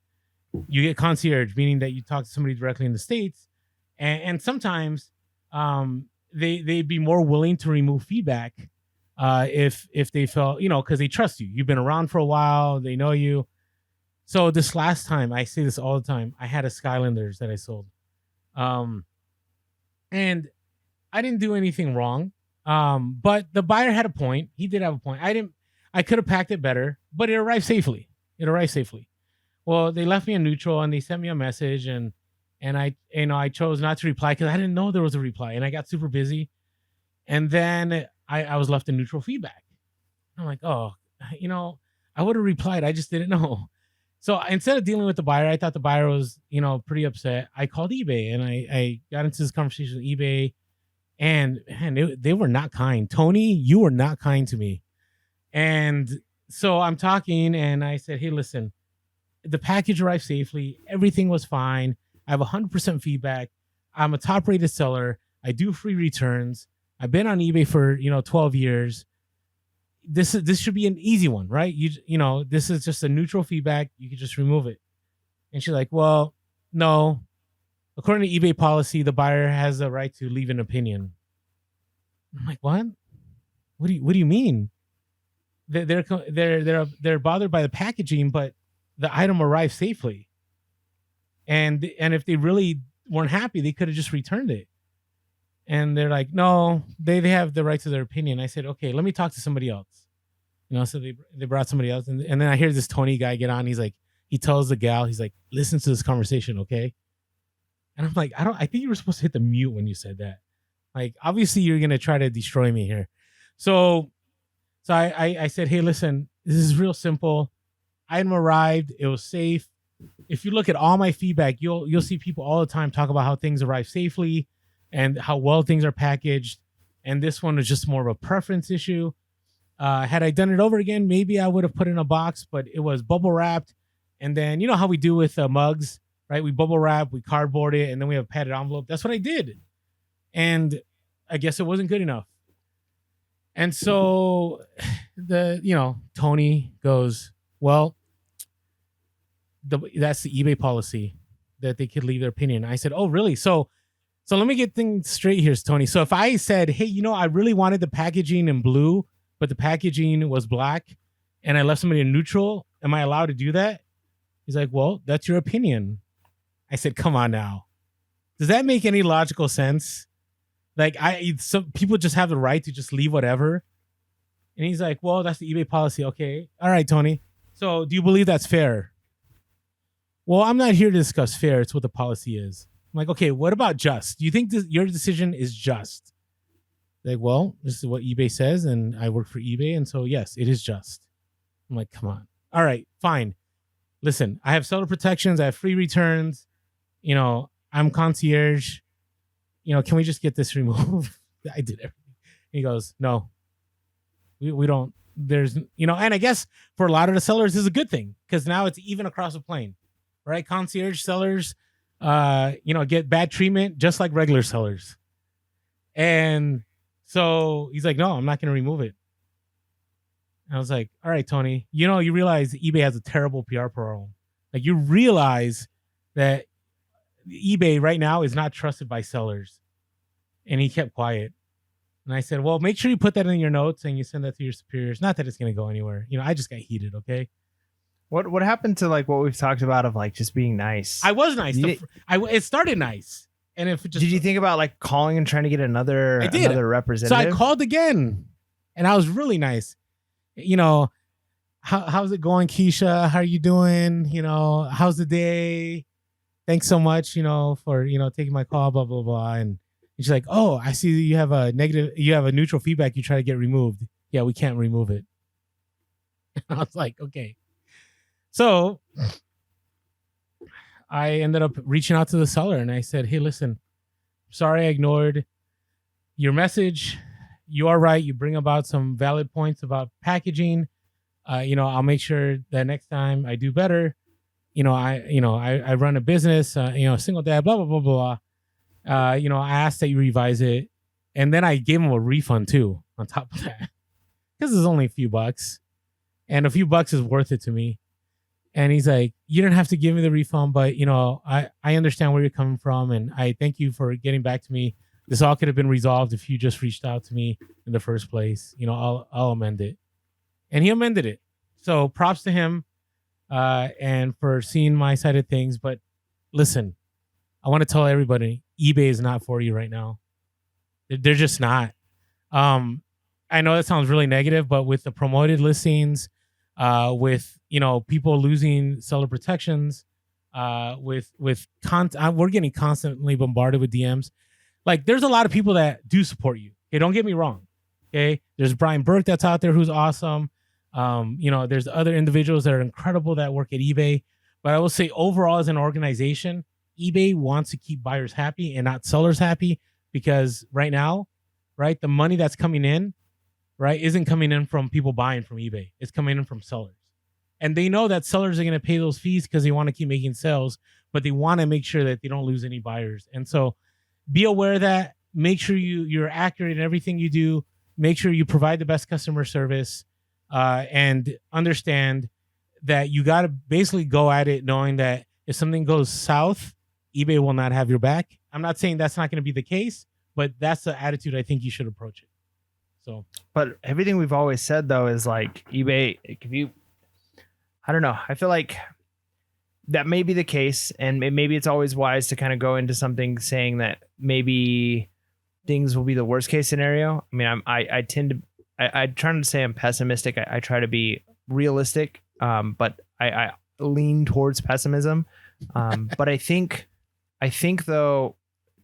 you get concierge, meaning that you talk to somebody directly in the States. And sometimes they'd be more willing to remove feedback if they felt, because they trust you. You've been around for a while. They know you. So this last time, I say this all the time, I had a Skylanders that I sold. And I didn't do anything wrong. But the buyer had a point. He did have a point. I could have packed it better, but it arrived safely. Well, they left me in neutral, and they sent me a message, and I chose not to reply because I didn't know there was a reply, and I got super busy. And then I was left in neutral feedback. I'm like, oh, I would have replied. I just didn't know. So instead of dealing with the buyer, I thought the buyer was, pretty upset. I called eBay, and I got into this conversation with eBay, and man, they were not kind. Tony, you were not kind to me. And so I'm talking, and I said, hey, listen, the package arrived safely. Everything was fine. I have 100% feedback. I'm a top rated seller. I do free returns. I've been on eBay for, 12 years. This should be an easy one, right? This is just a neutral feedback. You could just remove it. And she's like, well, no. According to eBay policy, the buyer has a right to leave an opinion. I'm like, what? What do you mean? They're bothered by the packaging, but the item arrived safely. And if they really weren't happy, they could have just returned it. And they're like, no, they have the right to their opinion. I said, okay, let me talk to somebody else. So they brought somebody else. And then I hear this Tony guy get on. He's like, he tells the gal, he's like, listen to this conversation, okay? And I'm like, I think you were supposed to hit the mute when you said that. Like, obviously you're going to try to destroy me here. So I said, hey, listen, this is real simple. Item arrived. It was safe. If you look at all my feedback, you'll see people all the time talk about how things arrive safely and how well things are packaged. And this one was just more of a preference issue. Had I done it over again, maybe I would have put it in a box, but it was bubble wrapped. And then, you know how we do with mugs, right? We bubble wrap, we cardboard it, and then we have a padded envelope. That's what I did. And I guess it wasn't good enough. And so Tony goes, well, that's the eBay policy that they could leave their opinion. I said, oh, really? So let me get things straight here, Tony. So if I said, hey, I really wanted the packaging in blue, but the packaging was black, and I left somebody in neutral, am I allowed to do that? He's like, well, that's your opinion. I said, come on now. Does that make any logical sense? Like, some people just have the right to just leave whatever. And he's like, well, that's the eBay policy. Okay. All right, Tony. So do you believe that's fair? Well, I'm not here to discuss fair. It's what the policy is. I'm like, okay, what about just? Do you think your decision is just? Like, well, this is what eBay says, and I work for eBay, and so, yes, it is just. I'm like, come on. All right, fine. Listen, I have seller protections. I have free returns. I'm concierge. can we just get this removed? I did everything. He goes, no, we don't. There's, and I guess for a lot of the sellers, this is a good thing because now it's even across the plane, right? Concierge sellers, get bad treatment just like regular sellers. And so he's like, no, I'm not going to remove it. I was like, all right, Tony, you realize eBay has a terrible PR problem. Like, you realize that eBay right now is not trusted by sellers. And he kept quiet. And I said, well, make sure you put that in your notes and you send that to your superiors. Not that it's going to go anywhere. I just got heated. Okay. What happened to like what we've talked about of like just being nice? I was nice. It started nice. And if it just, did you think about like calling and trying to get another representative? So I called again and I was really nice. How's it going, Keisha? How are you doing? How's the day? Thanks so much, for, taking my call, blah, blah, blah. And she's like, oh, I see you have a neutral feedback. You try to get removed. Yeah, we can't remove it. I was like, okay. So I ended up reaching out to the seller and I said, hey, listen, sorry I ignored your message. You are right. You bring about some valid points about packaging. I'll make sure that next time I do better. I run a business, single dad, blah, blah, blah, blah. I asked that you revise it. And then I gave him a refund too on top of that. Because it's only a few bucks. And a few bucks is worth it to me. And he's like, you don't have to give me the refund, but I understand where you're coming from. And I thank you for getting back to me. This all could have been resolved if you just reached out to me in the first place. I'll amend it. And he amended it. So props to him and for seeing my side of things. But listen, I want to tell everybody, eBay is not for you right now. They're just not. I know that sounds really negative, but with the promoted listings, with people losing seller protections, with content, we're getting constantly bombarded with DMs. Like, there's a lot of people that do support you. Okay, don't get me wrong. Okay, there's Brian Burke that's out there who's awesome. There's other individuals that are incredible that work at eBay. But I will say, overall, as an organization, eBay wants to keep buyers happy and not sellers happy, because right now, right, the money that's coming in, right, isn't coming in from people buying from eBay. It's coming in from sellers. And they know that sellers are going to pay those fees because they want to keep making sales, but they want to make sure that they don't lose any buyers. And so be aware of that. Make sure you're accurate in everything you do. Make sure you provide the best customer service, and understand that you got to basically go at it knowing that if something goes south, eBay will not have your back. I'm not saying that's not going to be the case, but that's the attitude I think you should approach it. So, but everything we've always said though is like eBay, I don't know. I feel like that may be the case, and maybe it's always wise to kind of go into something saying that maybe things will be the worst case scenario. I mean, I try to say I'm pessimistic. I try to be realistic, but I lean towards pessimism. But I think though,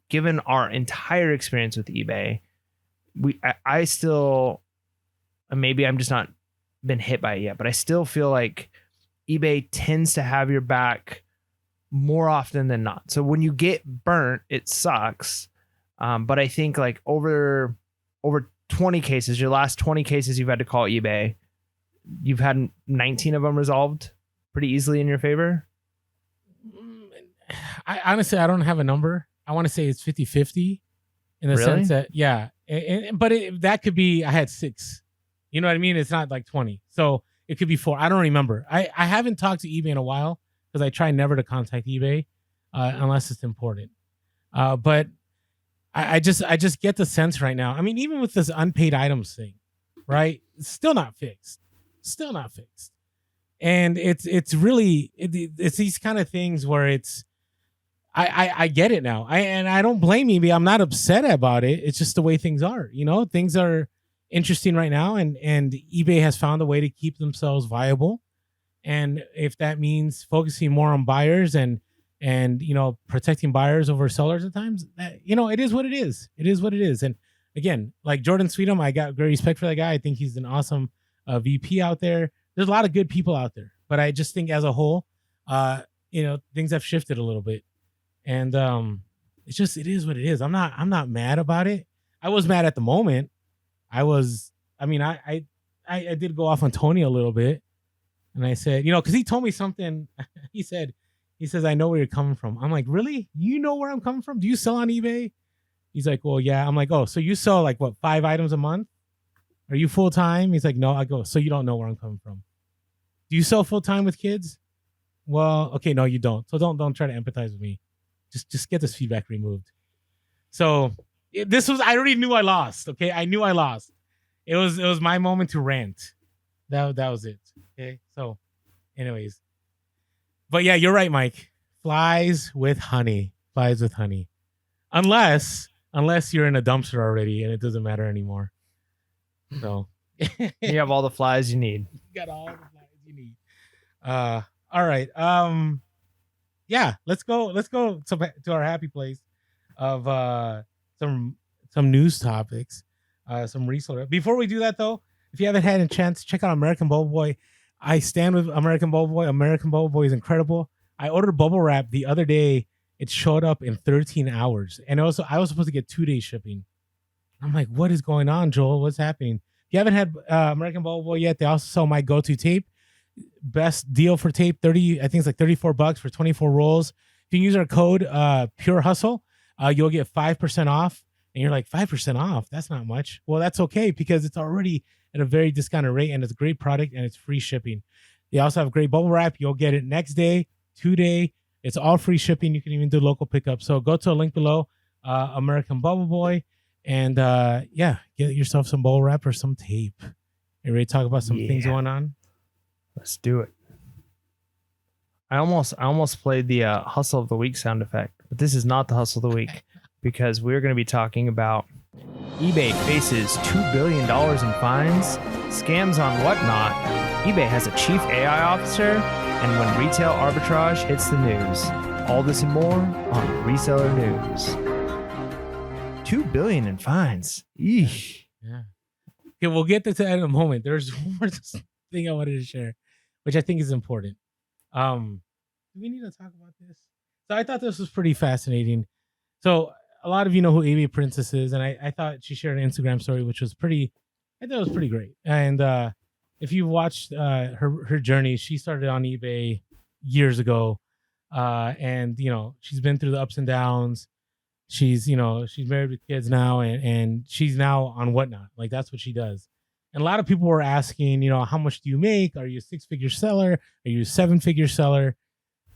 given our entire experience with eBay, I still, maybe I'm just not been hit by it yet, but I still feel like eBay tends to have your back more often than not. So when you get burnt, it sucks. But I think like over 20 cases, your last 20 cases you've had to call eBay, you've had 19 of them resolved pretty easily in your favor. I honestly don't have a number. I want to say it's 50-50 in the sense that, yeah. But that could be, I had 6. You know what I mean? It's not like 20. So it could be 4. I don't remember. I haven't talked to eBay in a while because I try never to contact eBay unless it's important. But I just get the sense right now. I mean, even with this unpaid items thing, right? It's still not fixed. And it's really, it's these kind of things where it's, I get it now. I don't blame eBay. I'm not upset about it. It's just the way things are. Things are interesting right now, and eBay has found a way to keep themselves viable. And if that means focusing more on buyers and protecting buyers over sellers at times, it is what it is. It is what it is. And again, like Jordan Sweetum, I got great respect for that guy. I think he's an awesome VP out there. There's a lot of good people out there, but I just think as a whole, things have shifted a little bit. And it is what it is. I'm not mad about it. I was mad at the moment. I did go off on Tony a little bit, and I said, because he told me something. he says, I know where you're coming from. I'm like, really? You know where I'm coming from? Do you sell on eBay? He's like, well, yeah. I'm like, oh, so you sell like what, 5 items a month? Are you full time? He's like, no. I go, so you don't know where I'm coming from. Do you sell full time with kids? Well, okay, no, you don't. So don't try to empathize with me. Just get this feedback removed. So I already knew I lost. Okay, I knew I lost. It was my moment to rant. That was it. Okay, so, anyways, but yeah, you're right, Mike. Flies with honey. Flies with honey. Unless you're in a dumpster already and it doesn't matter anymore. So you have all the flies you need. You got all the flies you need. All right. Yeah, let's go to our happy place of some news topics, some reseller. Before we do that though, if you haven't had a chance, check out American Bubble Boy. I stand with American Bubble Boy. American Bubble Boy is incredible. I ordered bubble wrap the other day. It showed up in 13 hours. And also, I was supposed to get 2-day shipping. I'm like, what is going on, Joel? What's happening? If you haven't had American Bubble Boy yet, they also sell my go-to tape. Best deal for tape, I think it's like $34 for 24 rolls. If you use our code Pure Hustle, you'll get 5% off. And you're like, 5% off? That's not much. Well, that's okay because it's already at a very discounted rate and it's a great product and it's free shipping. They also have great bubble wrap. You'll get it next day, 2-day. It's all free shipping. You can even do local pickup. So go to a link below, American Bubble Boy, and get yourself some bubble wrap or some tape. You ready to talk about some things going on? Let's do it. I almost played the hustle of the week sound effect, but this is not the hustle of the week because we're going to be talking about eBay faces $2 billion in fines, scams on whatnot. eBay has a chief AI officer, and when retail arbitrage hits the news. All this and more on Reseller News. $2 billion in fines. Eesh. Yeah. Okay, we'll get to that in a moment. There's one more thing I wanted to share, which I think is important. Do we need to talk about this? So I thought this was pretty fascinating. So a lot of you know who eBay Princess is, and I thought she shared an Instagram story, which was I thought it was pretty great. And if you watched her journey, she started on eBay years ago, and she's been through the ups and downs. She's married with kids now, and she's now on Whatnot. Like that's what she does. And a lot of people were asking, how much do you make? Are you a 6-figure seller? Are you a 7-figure seller?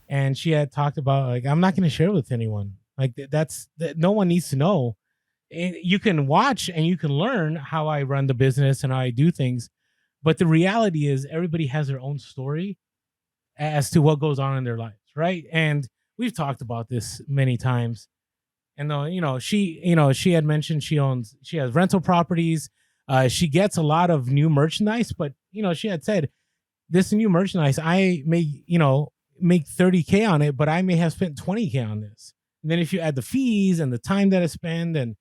And she had talked about like, I'm not going to share with anyone. Like that no one needs to know. You can watch and you can learn how I run the business and how I do things. But the reality is everybody has their own story as to what goes on in their lives, right? And we've talked about this many times. And though, she had mentioned she has rental properties. She gets a lot of new merchandise, but she had said this new merchandise, I may, make 30K on it, but I may have spent 20K on this. And then if you add the fees and the time that I spend, and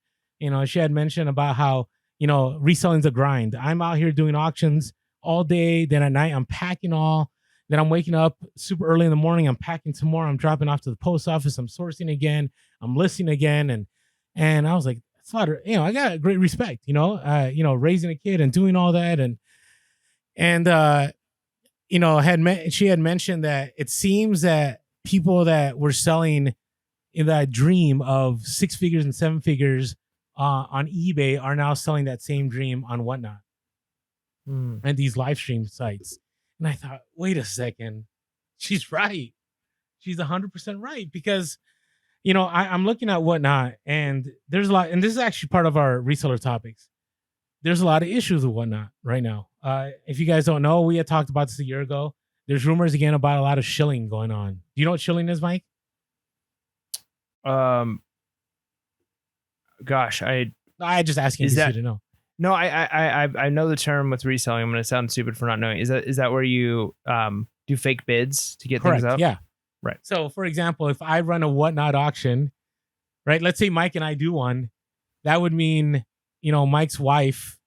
she had mentioned about how reselling's a grind. I'm out here doing auctions all day. Then at night, I'm packing all. Then I'm waking up super early in the morning. I'm packing some more. I'm dropping off to the post office. I'm sourcing again. I'm listing again. And I was like, that's a lot of, I got great respect, raising a kid and doing all that. She had mentioned that it seems that people that were selling in that dream of 6 figures and 7 figures on eBay are now selling that same dream on Whatnot and these live stream sites. And I thought, wait a second, she's right. She's 100% right because, I'm looking at Whatnot and there's a lot, and this is actually part of our reseller topics. There's a lot of issues with Whatnot right now. If you guys don't know, we had talked about this a year ago. There's rumors again about a lot of shilling going on. Do you know what shilling is, Mike? Gosh, I just asking you to know. No, I know the term with reselling. I'm going to sound stupid for not knowing. Is that where you do fake bids to get Correct, things up? Yeah. Right. So, for example, if I run a Whatnot auction, right? Let's say Mike and I do one. That would mean, Mike's wife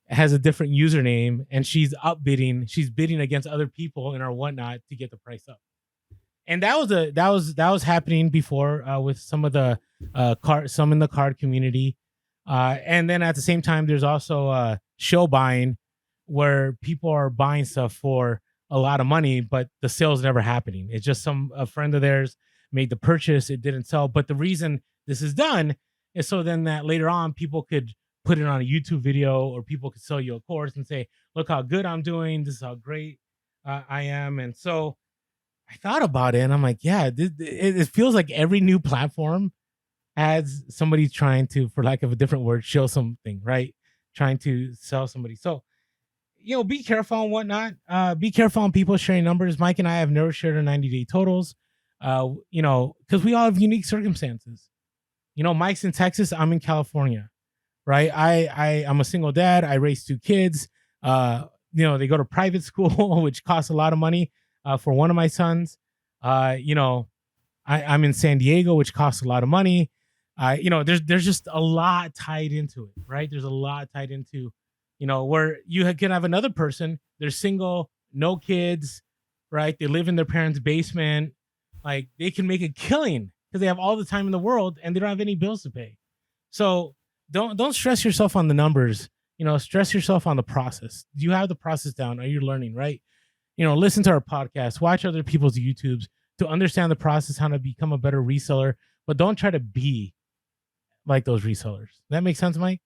has a different username and she's upbidding. She's bidding against other people in our Whatnot to get the price up. And that was happening before with some of the some in the card community. And then at the same time, there's also show buying, where people are buying stuff for a lot of money, but the sale's never happening. It's just a friend of theirs made the purchase, it didn't sell. But the reason this is done is so then that later on people could put it on a YouTube video, or people could sell you a course and say, look how good I'm doing. This is how great I am. And so I thought about it and I'm like, yeah, it feels like every new platform has somebody trying to, for lack of a different word, show something, right? Trying to sell somebody. So, be careful on whatnot. Be careful on people sharing numbers. Mike and I have never shared our 90-day totals, because we all have unique circumstances. Mike's in Texas. I'm in California, right? I'm a single dad. I raise 2 kids. They go to private school, which costs a lot of money for one of my sons. I'm in San Diego, which costs a lot of money. There's just a lot tied into it, right? There's a lot tied into, where you can have another person, they're single, no kids, right? They live in their parents' basement. Like, they can make a killing because they have all the time in the world and they don't have any bills to pay. So don't stress yourself on the numbers, stress yourself on the process. Do you have the process down? Are you learning, right? Listen to our podcast, watch other people's YouTubes to understand the process, how to become a better reseller, but don't try to be like those resellers. That makes sense, Mike?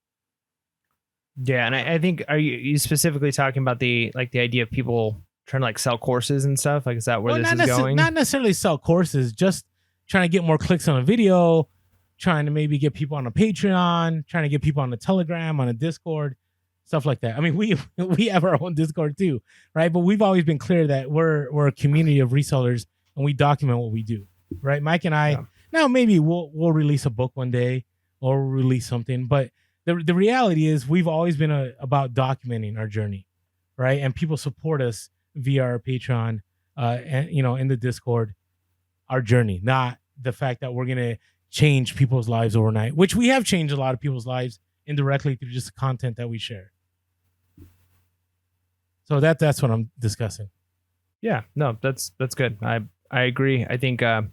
Yeah, and I think, are you specifically talking about the idea of people trying to sell courses and stuff? Is that where this is going? Not necessarily sell courses, just trying to get more clicks on a video, trying to maybe get people on a Patreon, trying to get people on a Telegram, on a Discord, stuff like that. I mean, we have our own Discord too, right? But we've always been clear that we're a community of resellers and we document what we do, right? Mike and I, now maybe we'll release a book one day or release something, but the reality is we've always been about documenting our journey, right? And people support us via our Patreon, and in the Discord, our journey, not the fact that we're gonna change people's lives overnight, which we have changed a lot of people's lives indirectly through just the content that we share. So that's what I'm discussing. Yeah, no, that's good. I agree. I think, and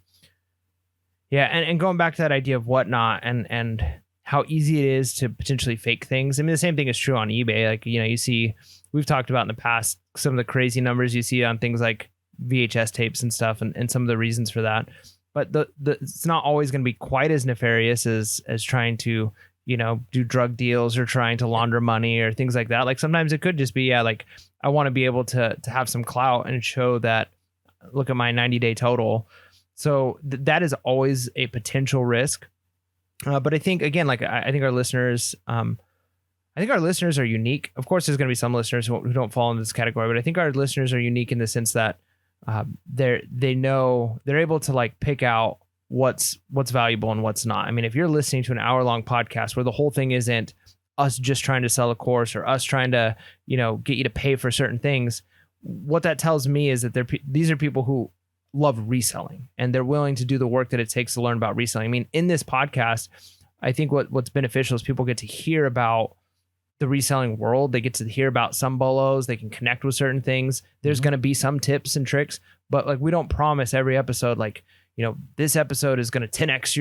going back to that idea of whatnot and how easy it is to potentially fake things. I mean, the same thing is true on eBay. You see, we've talked about in the past some of the crazy numbers you see on things like VHS tapes and stuff, and some of the reasons for that. But it's not always going to be quite as nefarious as trying to, do drug deals or trying to launder money or things like that. Sometimes it could just be, I want to be able to have some clout and show that, look at my 90-day total. So that is always a potential risk. But I think, again, I think our listeners, are unique. Of course, there's going to be some listeners who don't fall into this category, but I think our listeners are unique in the sense that they're able to pick out what's valuable and what's not. I mean, if you're listening to an hour-long podcast where the whole thing isn't us just trying to sell a course or us trying to, get you to pay for certain things, what that tells me is that these are people who love reselling and they're willing to do the work that it takes to learn about reselling. I mean, in this podcast, I think what's beneficial is people get to hear about the reselling world. They get to hear about some bolos. They can connect with certain things. There's going to be some tips and tricks, but we don't promise every episode, this episode is going to 10x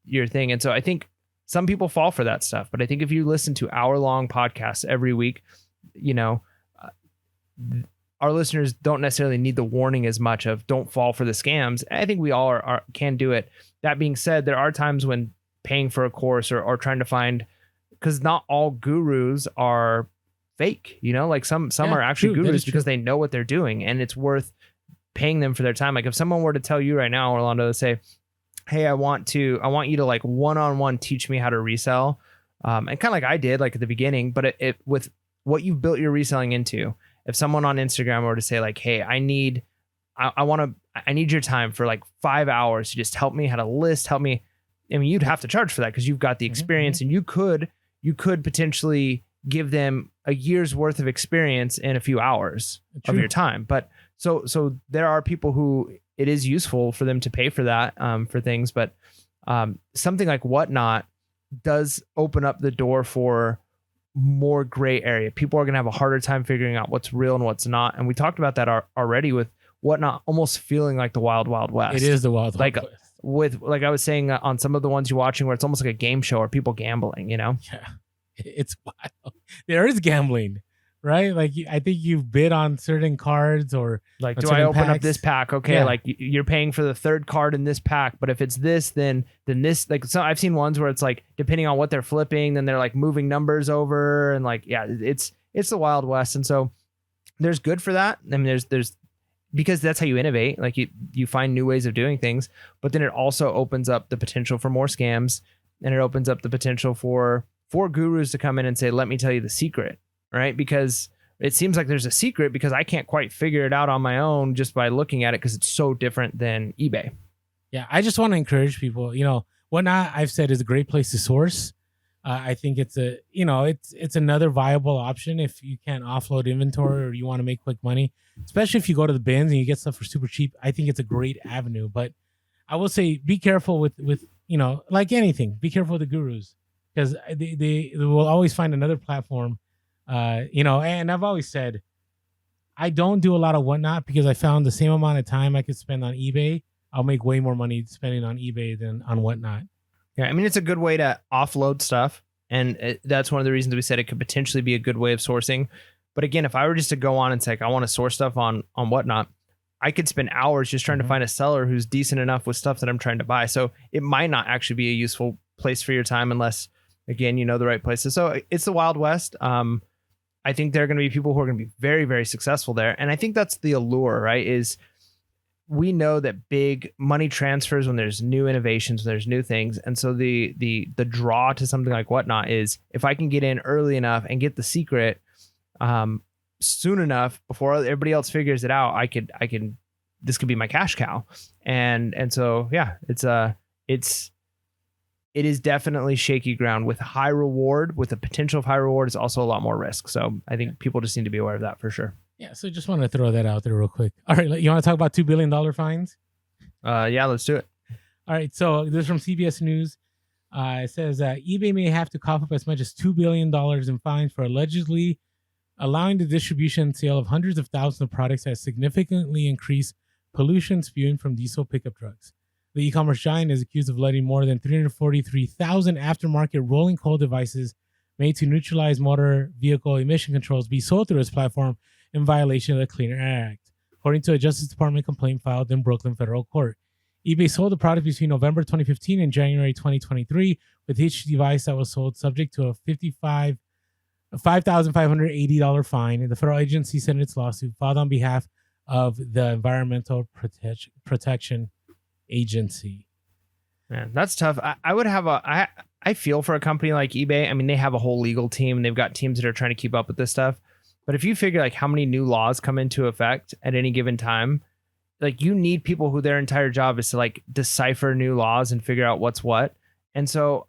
your thing. And so I think some people fall for that stuff, but I think if you listen to hour-long podcasts every week, our listeners don't necessarily need the warning as much of don't fall for the scams. I think we all can do it. That being said, there are times when paying for a course or trying to find, because not all gurus are fake, some are actually gurus because they know what they're doing and it's worth paying them for their time. If someone were to tell you right now, Orlando, to say, hey, I want you to one-on-one teach me how to resell. And kind of like I did at the beginning, but it with what you've built your reselling into, if someone on Instagram were to say hey, I need your time for 5 hours to just help me how to list, help me. I mean, you'd have to charge for that because you've got the experience, and you could potentially give them a year's worth of experience in a few hours of your time. But so there are people who it is useful for them to pay for that, for things, but something like Whatnot does open up the door for more gray area. People are going to have a harder time figuring out what's real and what's not. And we talked about that already with Whatnot almost feeling like the wild, wild west. It is the wild, wild west. with, like I was saying, on some of the ones you're watching where it's almost like a game show or people gambling, Yeah, it's wild. There is gambling, right? Like I think you've bid on certain cards or like, on do I certain open up packs. this pack? Okay, Yeah. like you're paying for the third card in this pack, but if it's this, then this. Like, so I've seen ones where it's like, depending on what they're flipping, then they're like moving numbers over, and like, yeah, it's the Wild West, and so there's good for that. I mean, there's because that's how you innovate. Like you find new ways of doing things, but then it also opens up the potential for more scams, and it opens up the potential for gurus to come in and say, let me tell you the secret, right? Because it seems like there's a secret because I can't quite figure it out on my own just by looking at it because it's so different than eBay. Yeah, I just want to encourage people. Whatnot I've said is a great place to source. I think it's it's another viable option if you can't offload inventory or you want to make quick money, especially if you go to the bins and you get stuff for super cheap. I think it's a great avenue. But I will say, be careful with like anything. Be careful with the gurus because they will always find another platform. And I've always said I don't do a lot of Whatnot because I found the same amount of time I could spend on eBay, I'll make way more money spending on eBay than on Whatnot. Yeah, I mean, it's a good way to offload stuff. And that's one of the reasons we said it could potentially be a good way of sourcing. But again, if I were just to go on and say, like, I want to source stuff on Whatnot, I could spend hours just trying to find a seller who's decent enough with stuff that I'm trying to buy. So it might not actually be a useful place for your time unless, again, you know the right places. So it's the Wild West. I think there are going to be people who are going to be very, very successful there. And I think that's the allure, right? Is we know that big money transfers when there's new innovations, when there's new things. And so the draw to something like Whatnot is if I can get in early enough and get the secret soon enough before everybody else figures it out, I can this could be my cash cow. And so, yeah, it is definitely shaky ground with high reward. With the potential of high reward is also a lot more risk. So I think people just need to be aware of that for sure. Yeah, so just want to throw that out there real quick. All right, you want to talk about $2 billion fines? Yeah, let's do it. All right, so this is from CBS News. It says eBay may have to cough up as much as $2 billion in fines for allegedly allowing the distribution and sale of hundreds of thousands of products that significantly increase pollution spewing from diesel pickup trucks. The e-commerce giant is accused of letting more than 343,000 aftermarket rolling coal devices made to neutralize motor vehicle emission controls be sold through its platform in violation of the Clean Air Act, according to a Justice Department complaint filed in Brooklyn federal court. eBay sold the product between November 2015 and January 2023, with each device that was sold subject to a $5,580 fine. And the federal agency said in its lawsuit filed on behalf of the Environmental Protection Agency. Man, that's tough. I would have I feel for a company like eBay. I mean, they have a whole legal team and they've got teams that are trying to keep up with this stuff. But if you figure like how many new laws come into effect at any given time, like you need people who their entire job is to like decipher new laws and figure out what's what. And so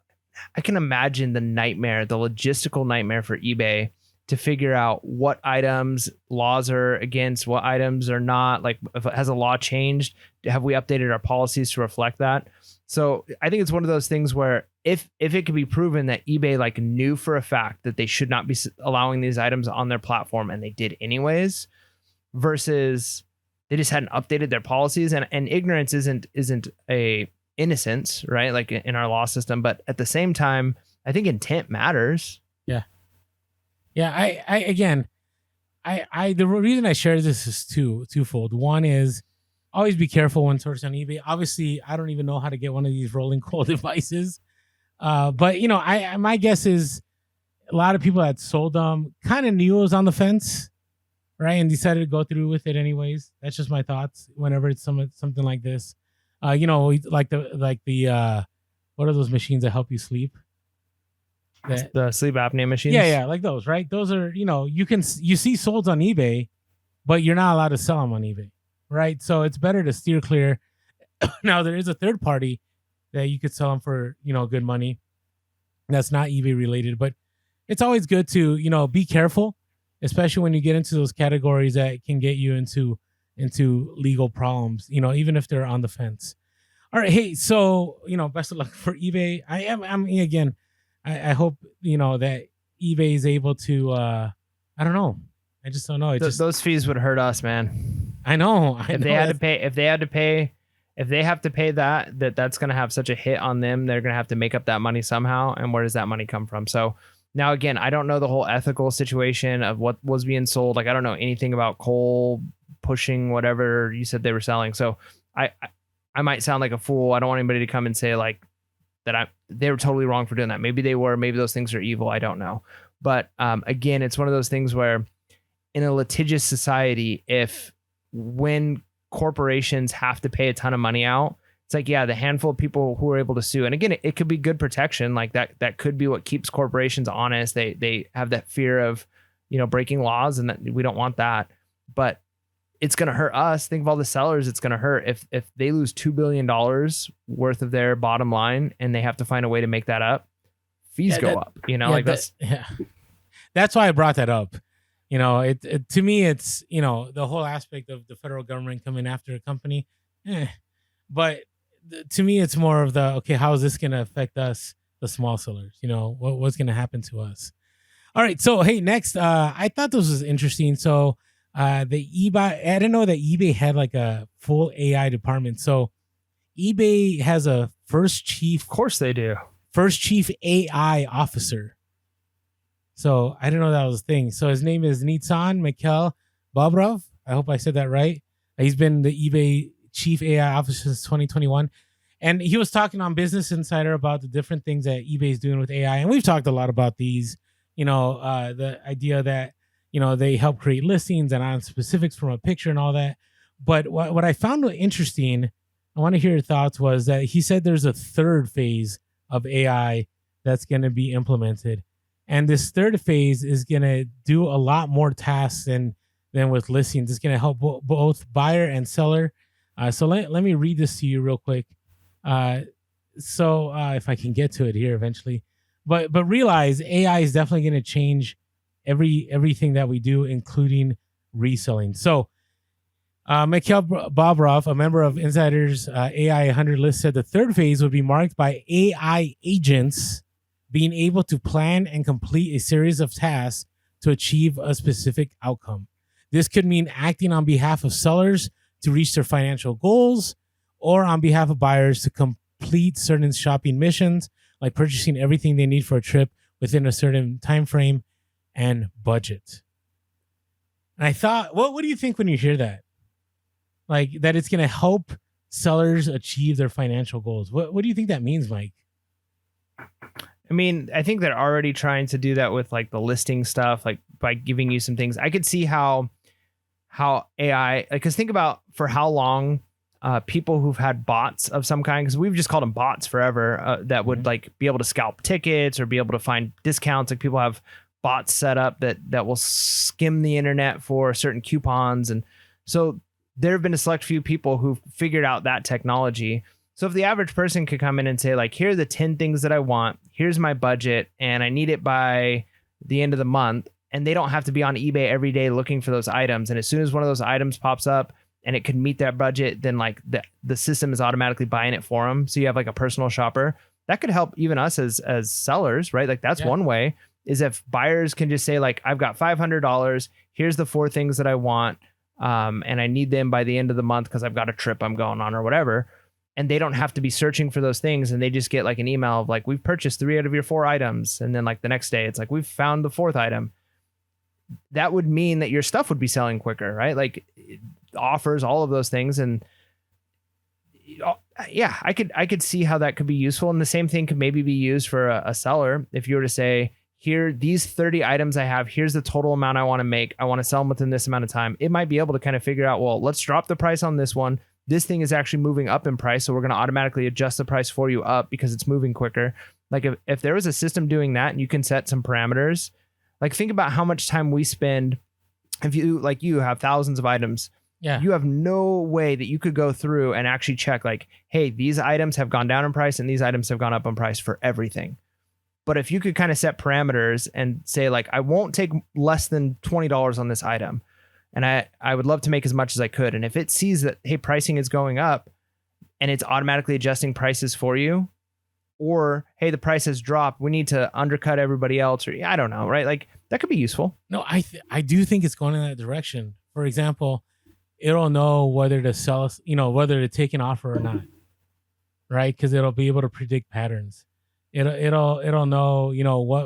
I can imagine the logistical nightmare for eBay to figure out what items laws are against, what items are not. Like, if has a law changed, have we updated our policies to reflect that? So I think it's one of those things where if it could be proven that eBay like knew for a fact that they should not be allowing these items on their platform and they did anyways, versus they just hadn't updated their policies, and ignorance isn't a innocence, right? Like in our law system, but at the same time, I think intent matters. Yeah. The reason I share this is twofold. One is always be careful when sourcing on eBay. Obviously, I don't even know how to get one of these rolling coal devices. But my guess is a lot of people that sold them kind of knew it was on the fence, right? And decided to go through with it anyways. That's just my thoughts whenever it's something like this. Like the what are those machines that help you sleep? The sleep apnea machines. Yeah, like those, right? Those are, you see sold on eBay, but you're not allowed to sell them on eBay, right? So it's better to steer clear. Now there is a third party that you could sell them for, good money. That's not eBay related, but it's always good to, be careful, especially when you get into those categories that can get you into legal problems, even if they're on the fence. All right. Hey, so, best of luck for eBay. I hope, that eBay is able to, I don't know. I just don't know. Those fees would hurt us, man. I know. If they had to pay if they have to pay that's going to have such a hit on them, they're going to have to make up that money somehow. And where does that money come from? So now, again, I don't know the whole ethical situation of what was being sold. Like, I don't know anything about Cole pushing whatever you said they were selling. So I might sound like a fool. I don't want anybody to come and say like that they were totally wrong for doing that. Maybe they were. Maybe those things are evil. I don't know. But again, it's one of those things where in a litigious society, when corporations have to pay a ton of money out, it's like, yeah, the handful of people who are able to sue. And again, it could be good protection. Like that could be what keeps corporations honest. They have that fear of, breaking laws, and that we don't want that. But it's going to hurt us. Think of all the sellers it's going to hurt if they lose $2 billion worth of their bottom line and they have to find a way to make that up. Fees go up, That's why I brought that up. To me, it's, the whole aspect of the federal government coming after a company. But to me, it's more of okay, how is this going to affect us, the small sellers? What's going to happen to us? All right. So, hey, next, I thought this was interesting. So, the eBay, I didn't know that eBay had like a full AI department. So, eBay has a first chief AI officer. So I didn't know that was a thing. So his name is Nitsan Mikhail Bobrov. I hope I said that right. He's been the eBay chief AI officer since 2021. And he was talking on Business Insider about the different things that eBay is doing with AI. And we've talked a lot about these, the idea that, they help create listings and on specifics from a picture and all that. But what I found interesting, I want to hear your thoughts, was that he said there's a third phase of AI that's going to be implemented. And this third phase is going to do a lot more tasks than with listings. It's going to help both buyer and seller. So let me read this to you real quick. If I can get to it here eventually. But realize AI is definitely going to change everything that we do, including reselling. So Mikhail Bobrov, a member of Insider's AI 100 list, said the third phase would be marked by AI agents being able to plan and complete a series of tasks to achieve a specific outcome. This could mean acting on behalf of sellers to reach their financial goals, or on behalf of buyers to complete certain shopping missions, like purchasing everything they need for a trip within a certain time frame and budget. And I thought, what do you think when you hear that? Like that it's going to help sellers achieve their financial goals. What do you think that means, Mike? I mean, I think they're already trying to do that with like the listing stuff, like by giving you some things. I could see how AI, because think about for how long people who've had bots of some kind, because we've just called them bots forever, that would like be able to scalp tickets or be able to find discounts. Like people have bots set up that will skim the internet for certain coupons. And so there have been a select few people who've figured out that technology. So if the average person could come in and say, like, here are the 10 things that I want, here's my budget, and I need it by the end of the month, and they don't have to be on eBay every day looking for those items. And as soon as one of those items pops up and it can meet that budget, then like the system is automatically buying it for them. So you have like a personal shopper. That could help even us as sellers, right? Like that's one way, is if buyers can just say like, I've got $500, here's the 4 things that I want, and I need them by the end of the month because I've got a trip I'm going on or whatever. And they don't have to be searching for those things. And they just get like an email of like, we've purchased 3 out of your 4 items. And then like the next day, it's like, we've found the 4th item. That would mean that your stuff would be selling quicker, right? Like offers, all of those things. And yeah, I could see how that could be useful. And the same thing could maybe be used for a seller. If you were to say, here, these 30 items I have, here's the total amount I want to make. I want to sell them within this amount of time. It might be able to kind of figure out, well, let's drop the price on this one. This thing is actually moving up in price, so we're going to automatically adjust the price for you up because it's moving quicker. Like if there was a system doing that and you can set some parameters, like think about how much time we spend. If you have thousands of items, you have no way that you could go through and actually check like, hey, these items have gone down in price and these items have gone up in price for everything. But if you could kind of set parameters and say like, I won't take less than $20 on this item, and I would love to make as much as I could. And if it sees that, hey, pricing is going up and it's automatically adjusting prices for you, or, hey, the price has dropped, we need to undercut everybody else, or I don't know, right? Like that could be useful. No, I do think it's going in that direction. For example, it'll know whether to sell, whether to take an offer or not, right? Because it'll be able to predict patterns. It'll know,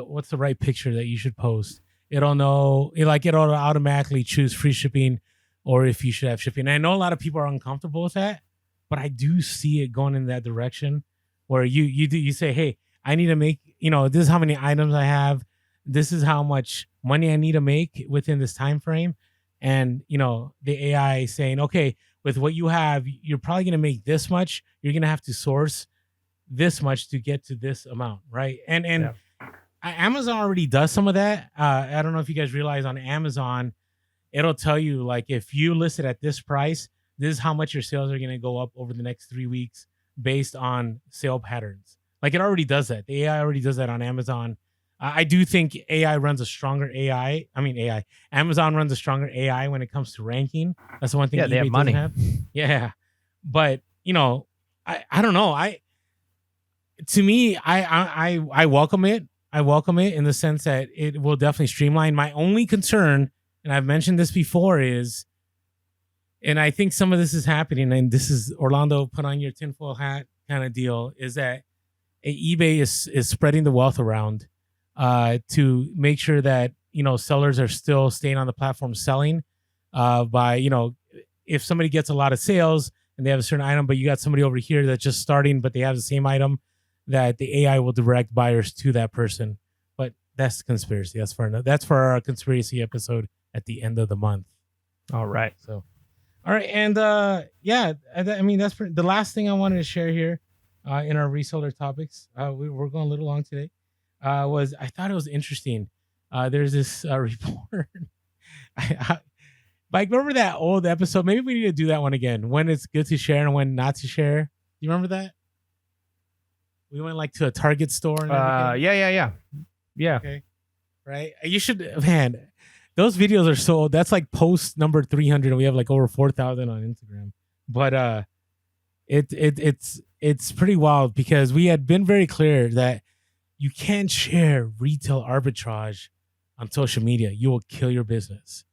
what's the right picture that you should post. It'll know, it'll automatically choose free shipping or if you should have shipping. And I know a lot of people are uncomfortable with that, but I do see it going in that direction where you say, hey, I need to make, this is how many items I have. This is how much money I need to make within this time frame. And, the AI saying, okay, with what you have, you're probably going to make this much. You're going to have to source this much to get to this amount, right? And yeah. Amazon already does some of that. I don't know if you guys realize on Amazon, it'll tell you, like, if you list it at this price, this is how much your sales are going to go up over the next 3 weeks based on sale patterns. Like, it already does that. The AI already does that on Amazon. I do think Amazon runs a stronger AI when it comes to ranking. That's the one thing. Yeah, they have money. Yeah. But, I don't know. To me, I welcome it. I welcome it in the sense that it will definitely streamline. My only concern, and I've mentioned this before, is, and I think some of this is happening, and this is Orlando, put on your tinfoil hat kind of deal, is that eBay is spreading the wealth around to make sure that, sellers are still staying on the platform selling by, if somebody gets a lot of sales and they have a certain item, but you got somebody over here that's just starting, but they have the same item, that the AI will direct buyers to that person. But that's conspiracy. That's for our conspiracy episode at the end of the month. All right. So, all right. And that's the last thing I wanted to share here in our reseller topics. We're going a little long today. I thought it was interesting. There's this report. Mike, remember that old episode? Maybe we need to do that one again. When it's good to share and when not to share. You remember that? We went to a Target store. And yeah. Okay. Right. You should, man. Those videos are so. That's like post number 300. And we have like over 4,000 on Instagram. But it's pretty wild because we had been very clear that you can't share retail arbitrage on social media. You will kill your business.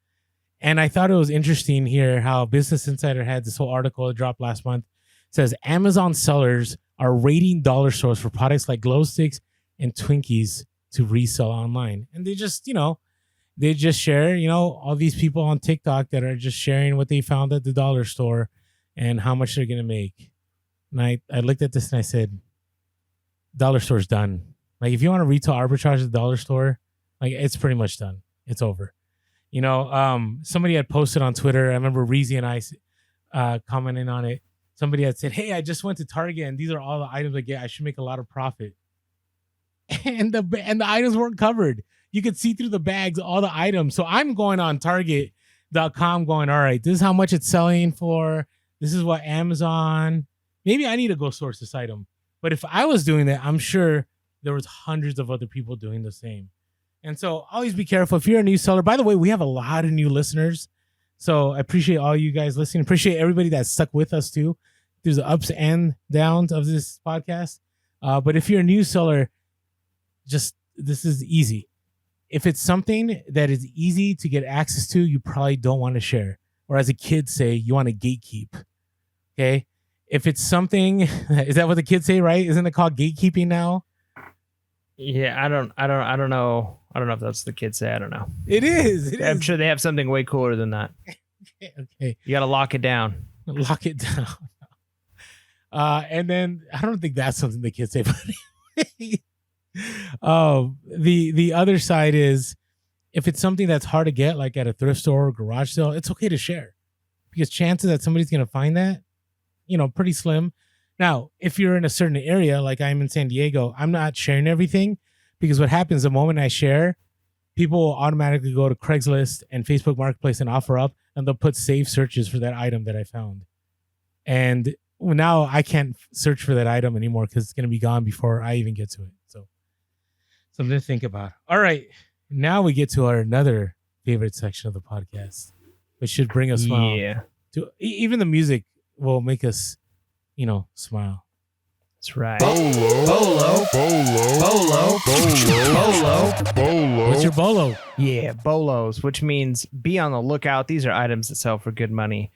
And I thought it was interesting here how Business Insider had this whole article that dropped last month. It says Amazon sellers are raiding dollar stores for products like glow sticks and Twinkies to resell online. And they just, share, all these people on TikTok that are just sharing what they found at the dollar store and how much they're going to make. And I looked at this and I said, dollar store's done. Like, if you want to retail arbitrage at the dollar store, like, it's pretty much done. It's over. Somebody had posted on Twitter. I remember Reezy and I commenting on it. Somebody had said, hey, I just went to Target and these are all the items I get. I should make a lot of profit. And the items weren't covered. You could see through the bags, all the items. So I'm going on Target.com going, all right, this is how much it's selling for. This is what Amazon. Maybe I need to go source this item. But if I was doing that, I'm sure there was hundreds of other people doing the same. And so always be careful. If you're a new seller, by the way, we have a lot of new listeners. So I appreciate all you guys listening. Appreciate everybody that stuck with us too. There's the ups and downs of this podcast. But if you're a new seller, this is easy. If it's something that is easy to get access to, you probably don't want to share. Or as the kids say, you want to gatekeep. Okay. If it's something, is that what the kids say, right? Isn't it called gatekeeping now? Yeah, I don't know. I don't know if that's what the kids say. I don't know. It is. I'm sure they have something way cooler than that. Okay. You got to lock it down. Lock it down. And then I don't think that's something the kids say. But the other side is, if it's something that's hard to get, like at a thrift store or garage sale, it's okay to share, because chances that somebody's going to find that, pretty slim. Now, if you're in a certain area, like I'm in San Diego, I'm not sharing everything, because what happens the moment I share, people will automatically go to Craigslist and Facebook Marketplace and offer up, and they'll put save searches for that item that I found. And now I can't search for that item anymore because it's going to be gone before I even get to it. So something to think about. All right. Now we get to our another favorite section of the podcast, which should bring us smile. Yeah. Even the music will make us, smile. That's right. Bolo. What's your bolo? Yeah, bolos, which means be on the lookout. These are items that sell for good money.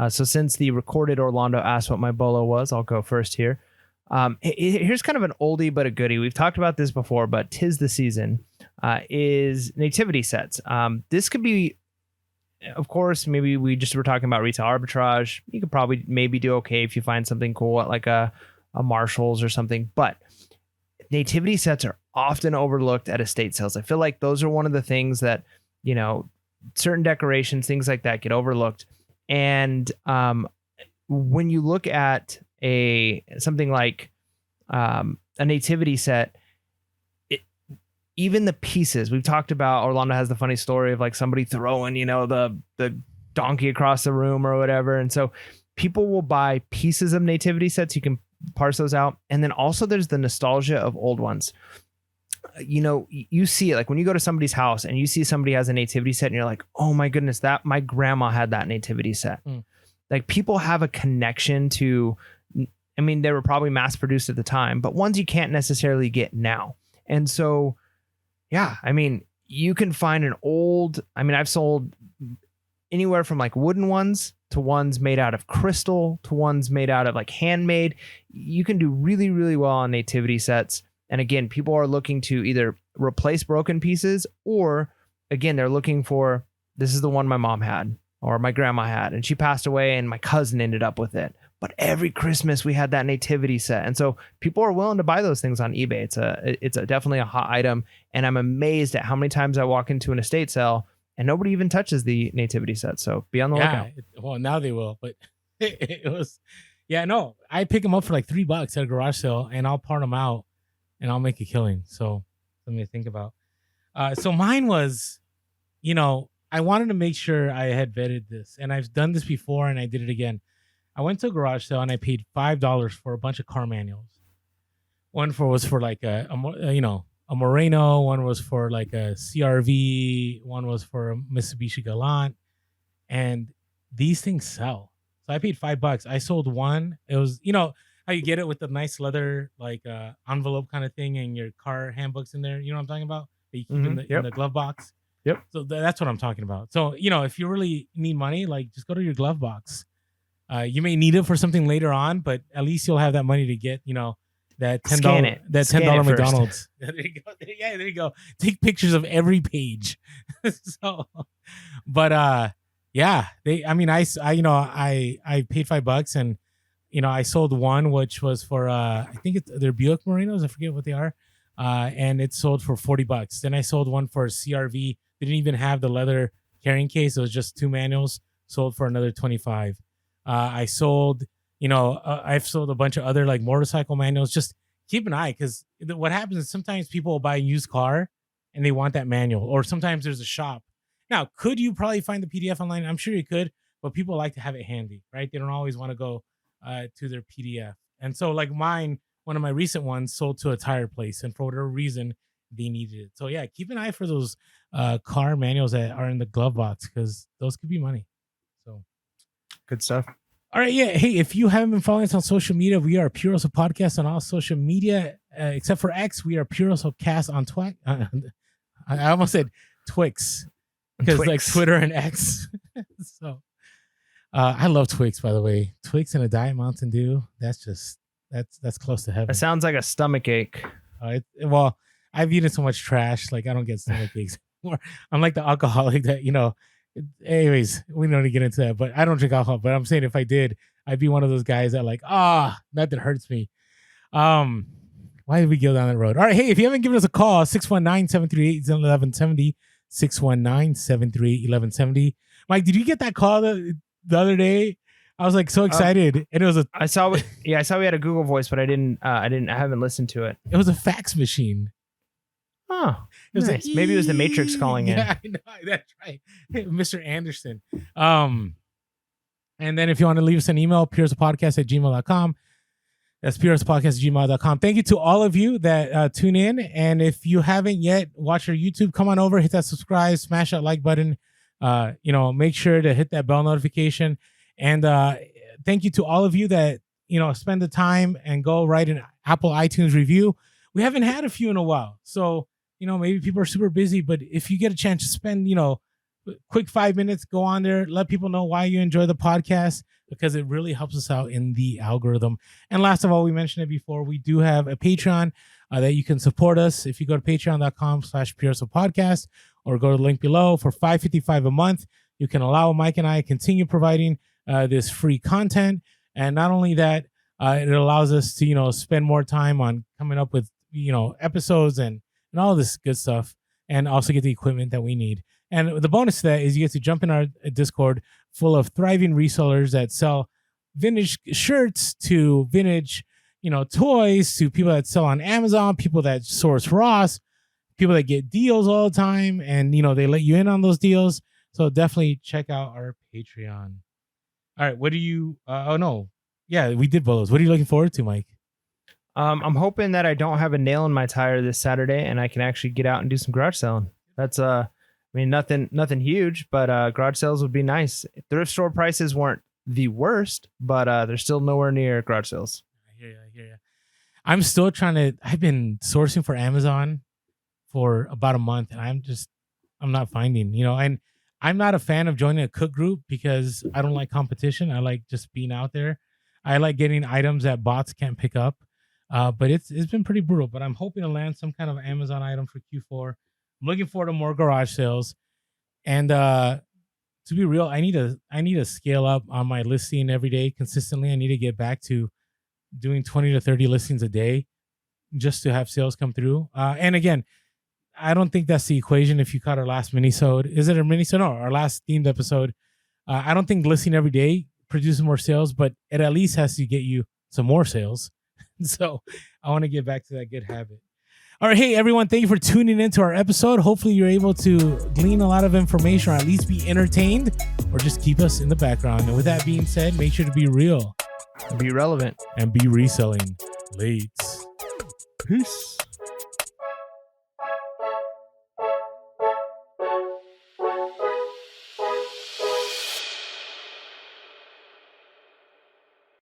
So since the recorded Orlando asked what my bolo was, I'll go first here. Here's kind of an oldie but a goodie. We've talked about this before, but 'tis the season. Is nativity sets. This could be, of course, maybe we just were talking about retail arbitrage. You could probably maybe do okay if you find something cool at like a Marshall's or something. But nativity sets are often overlooked at estate sales. I feel like those are one of the things that, certain decorations, things like that get overlooked. And when you look at something like a nativity set, even the pieces we've talked about, Orlando has the funny story of like somebody throwing, the donkey across the room or whatever. And so people will buy pieces of nativity sets. You can parse those out. And then also there's the nostalgia of old ones. You see it like when you go to somebody's house and you see somebody has a nativity set and you're like, oh my goodness, that my grandma had that nativity set. Like people have a connection to, they were probably mass produced at the time, but ones you can't necessarily get now. And so, yeah, you can find I've sold anywhere from like wooden ones to ones made out of crystal to ones made out of like handmade. You can do really, really well on nativity sets. And again, people are looking to either replace broken pieces or again, they're looking for, this is the one my mom had or my grandma had, and she passed away and my cousin ended up with it. But every Christmas we had that nativity set. And so people are willing to buy those things on eBay. It's definitely a hot item. And I'm amazed at how many times I walk into an estate sale and nobody even touches the nativity set. So be on the lookout. Well, now they will, but it was, I pick them up for like $3 at a garage sale and I'll part them out and I'll make a killing. So something to think about. So mine was, I wanted to make sure I had vetted this, and I've done this before and I did it again. I went to a garage sale and I paid $5 for a bunch of car manuals. One was for like a Moreno. One was for like a CRV. One was for a Mitsubishi Galant. And these things sell. So I paid $5. I sold one. It was, how you get it with the nice leather, like envelope kind of thing and your car handbooks in there. You know what I'm talking about? That you keep in the glove box. Yep. So that's what I'm talking about. So, if you really need money, like just go to your glove box. You may need it for something later on, but at least you'll have that money to get, that $10 McDonald's. There you go. Yeah, there you go. Take pictures of every page. So, but I paid $5 and I sold one which was for I think they're Buick Morenos. I forget what they are. And it sold for $40. Then I sold one for a CRV. They didn't even have the leather carrying case. It was just two manuals. Sold for another $25. I sold, I've sold a bunch of other like motorcycle manuals. Just keep an eye, because what happens is sometimes people will buy a used car and they want that manual, or sometimes there's a shop. Now, could you probably find the PDF online? I'm sure you could, but people like to have it handy, right? They don't always want to go to their PDF. And so like mine, one of my recent ones sold to a tire place, and for whatever reason, they needed it. So yeah, keep an eye for those car manuals that are in the glove box, because those could be money. So good stuff. All right, yeah. Hey, if you haven't been following us on social media, we are Pure Hustle Podcast on all social media, except for X. We are Pure Hustle Cast on Twix. I almost said Twix, because like Twitter and X. So I love Twix, by the way. Twix and a Diet Mountain Dew. That's close to heaven. It sounds like a stomach ache. Well, I've eaten so much trash, like I don't get stomach aches anymore. I'm like the alcoholic that, anyways, we don't need to get into that, but I don't drink alcohol. But I'm saying if I did, I'd be one of those guys that like, nothing hurts me. Why did we go down that road? All right. Hey, if you haven't given us a call, 619-738-1170, 619-738-1170. Mike, did you get that call the other day? I was like so excited, and it was I saw we had a Google Voice, but I haven't listened to it. It was a fax machine. Oh, it was nice. Maybe it was the Matrix calling in. Yeah, I know, that's right, Mr. Anderson. And then if you want to leave us an email, purehustlepodcast@gmail.com. That's purehustlepodcast@gmail.com. Thank you to all of you that tune in, and if you haven't yet watched our YouTube, come on over, hit that subscribe, smash that like button. Make sure to hit that bell notification. And thank you to all of you that, spend the time and go write an Apple iTunes review. We haven't had a few in a while. So, maybe people are super busy, but if you get a chance to spend, quick 5 minutes, go on there, let people know why you enjoy the podcast, because it really helps us out in the algorithm. And last of all, we mentioned it before, we do have a Patreon that you can support us. If you go to patreon.com/PureSoPodcast or go to the link below, for $5.55 a month, you can allow Mike and I continue providing this free content. And not only that, it allows us to, spend more time on coming up with, episodes and all this good stuff, and also get the equipment that we need. And the bonus to that is you get to jump in our Discord full of thriving resellers that sell vintage shirts to vintage, toys, to people that sell on Amazon, people that source Ross, people that get deals all the time, and they let you in on those deals. So definitely check out our Patreon. All right, what do you? Yeah, we did Bellows. What are you looking forward to, Mike? I'm hoping that I don't have a nail in my tire this Saturday, and I can actually get out and do some garage selling. That's nothing huge, but garage sales would be nice. Thrift store prices weren't the worst, but they're still nowhere near garage sales. I hear you. I'm still I've been sourcing for Amazon for about a month, and I'm not finding, and I'm not a fan of joining a cook group because I don't like competition. I like just being out there. I like getting items that bots can't pick up. But it's been pretty brutal, but I'm hoping to land some kind of Amazon item for Q4. I'm looking forward to more garage sales. And to be real, I need to scale up on my listing every day consistently. I need to get back to doing 20 to 30 listings a day just to have sales come through. And again, I don't think that's the equation. If you caught our last mini-sode, is it a mini-sode? No, our last themed episode. I don't think listing every day produces more sales, but it at least has to get you some more sales. So I want to get back to that good habit. All right. Hey, everyone. Thank you for tuning into our episode. Hopefully you're able to glean a lot of information, or at least be entertained, or just keep us in the background. And with that being said, make sure to be real, be relevant, and be reselling. Late. Peace.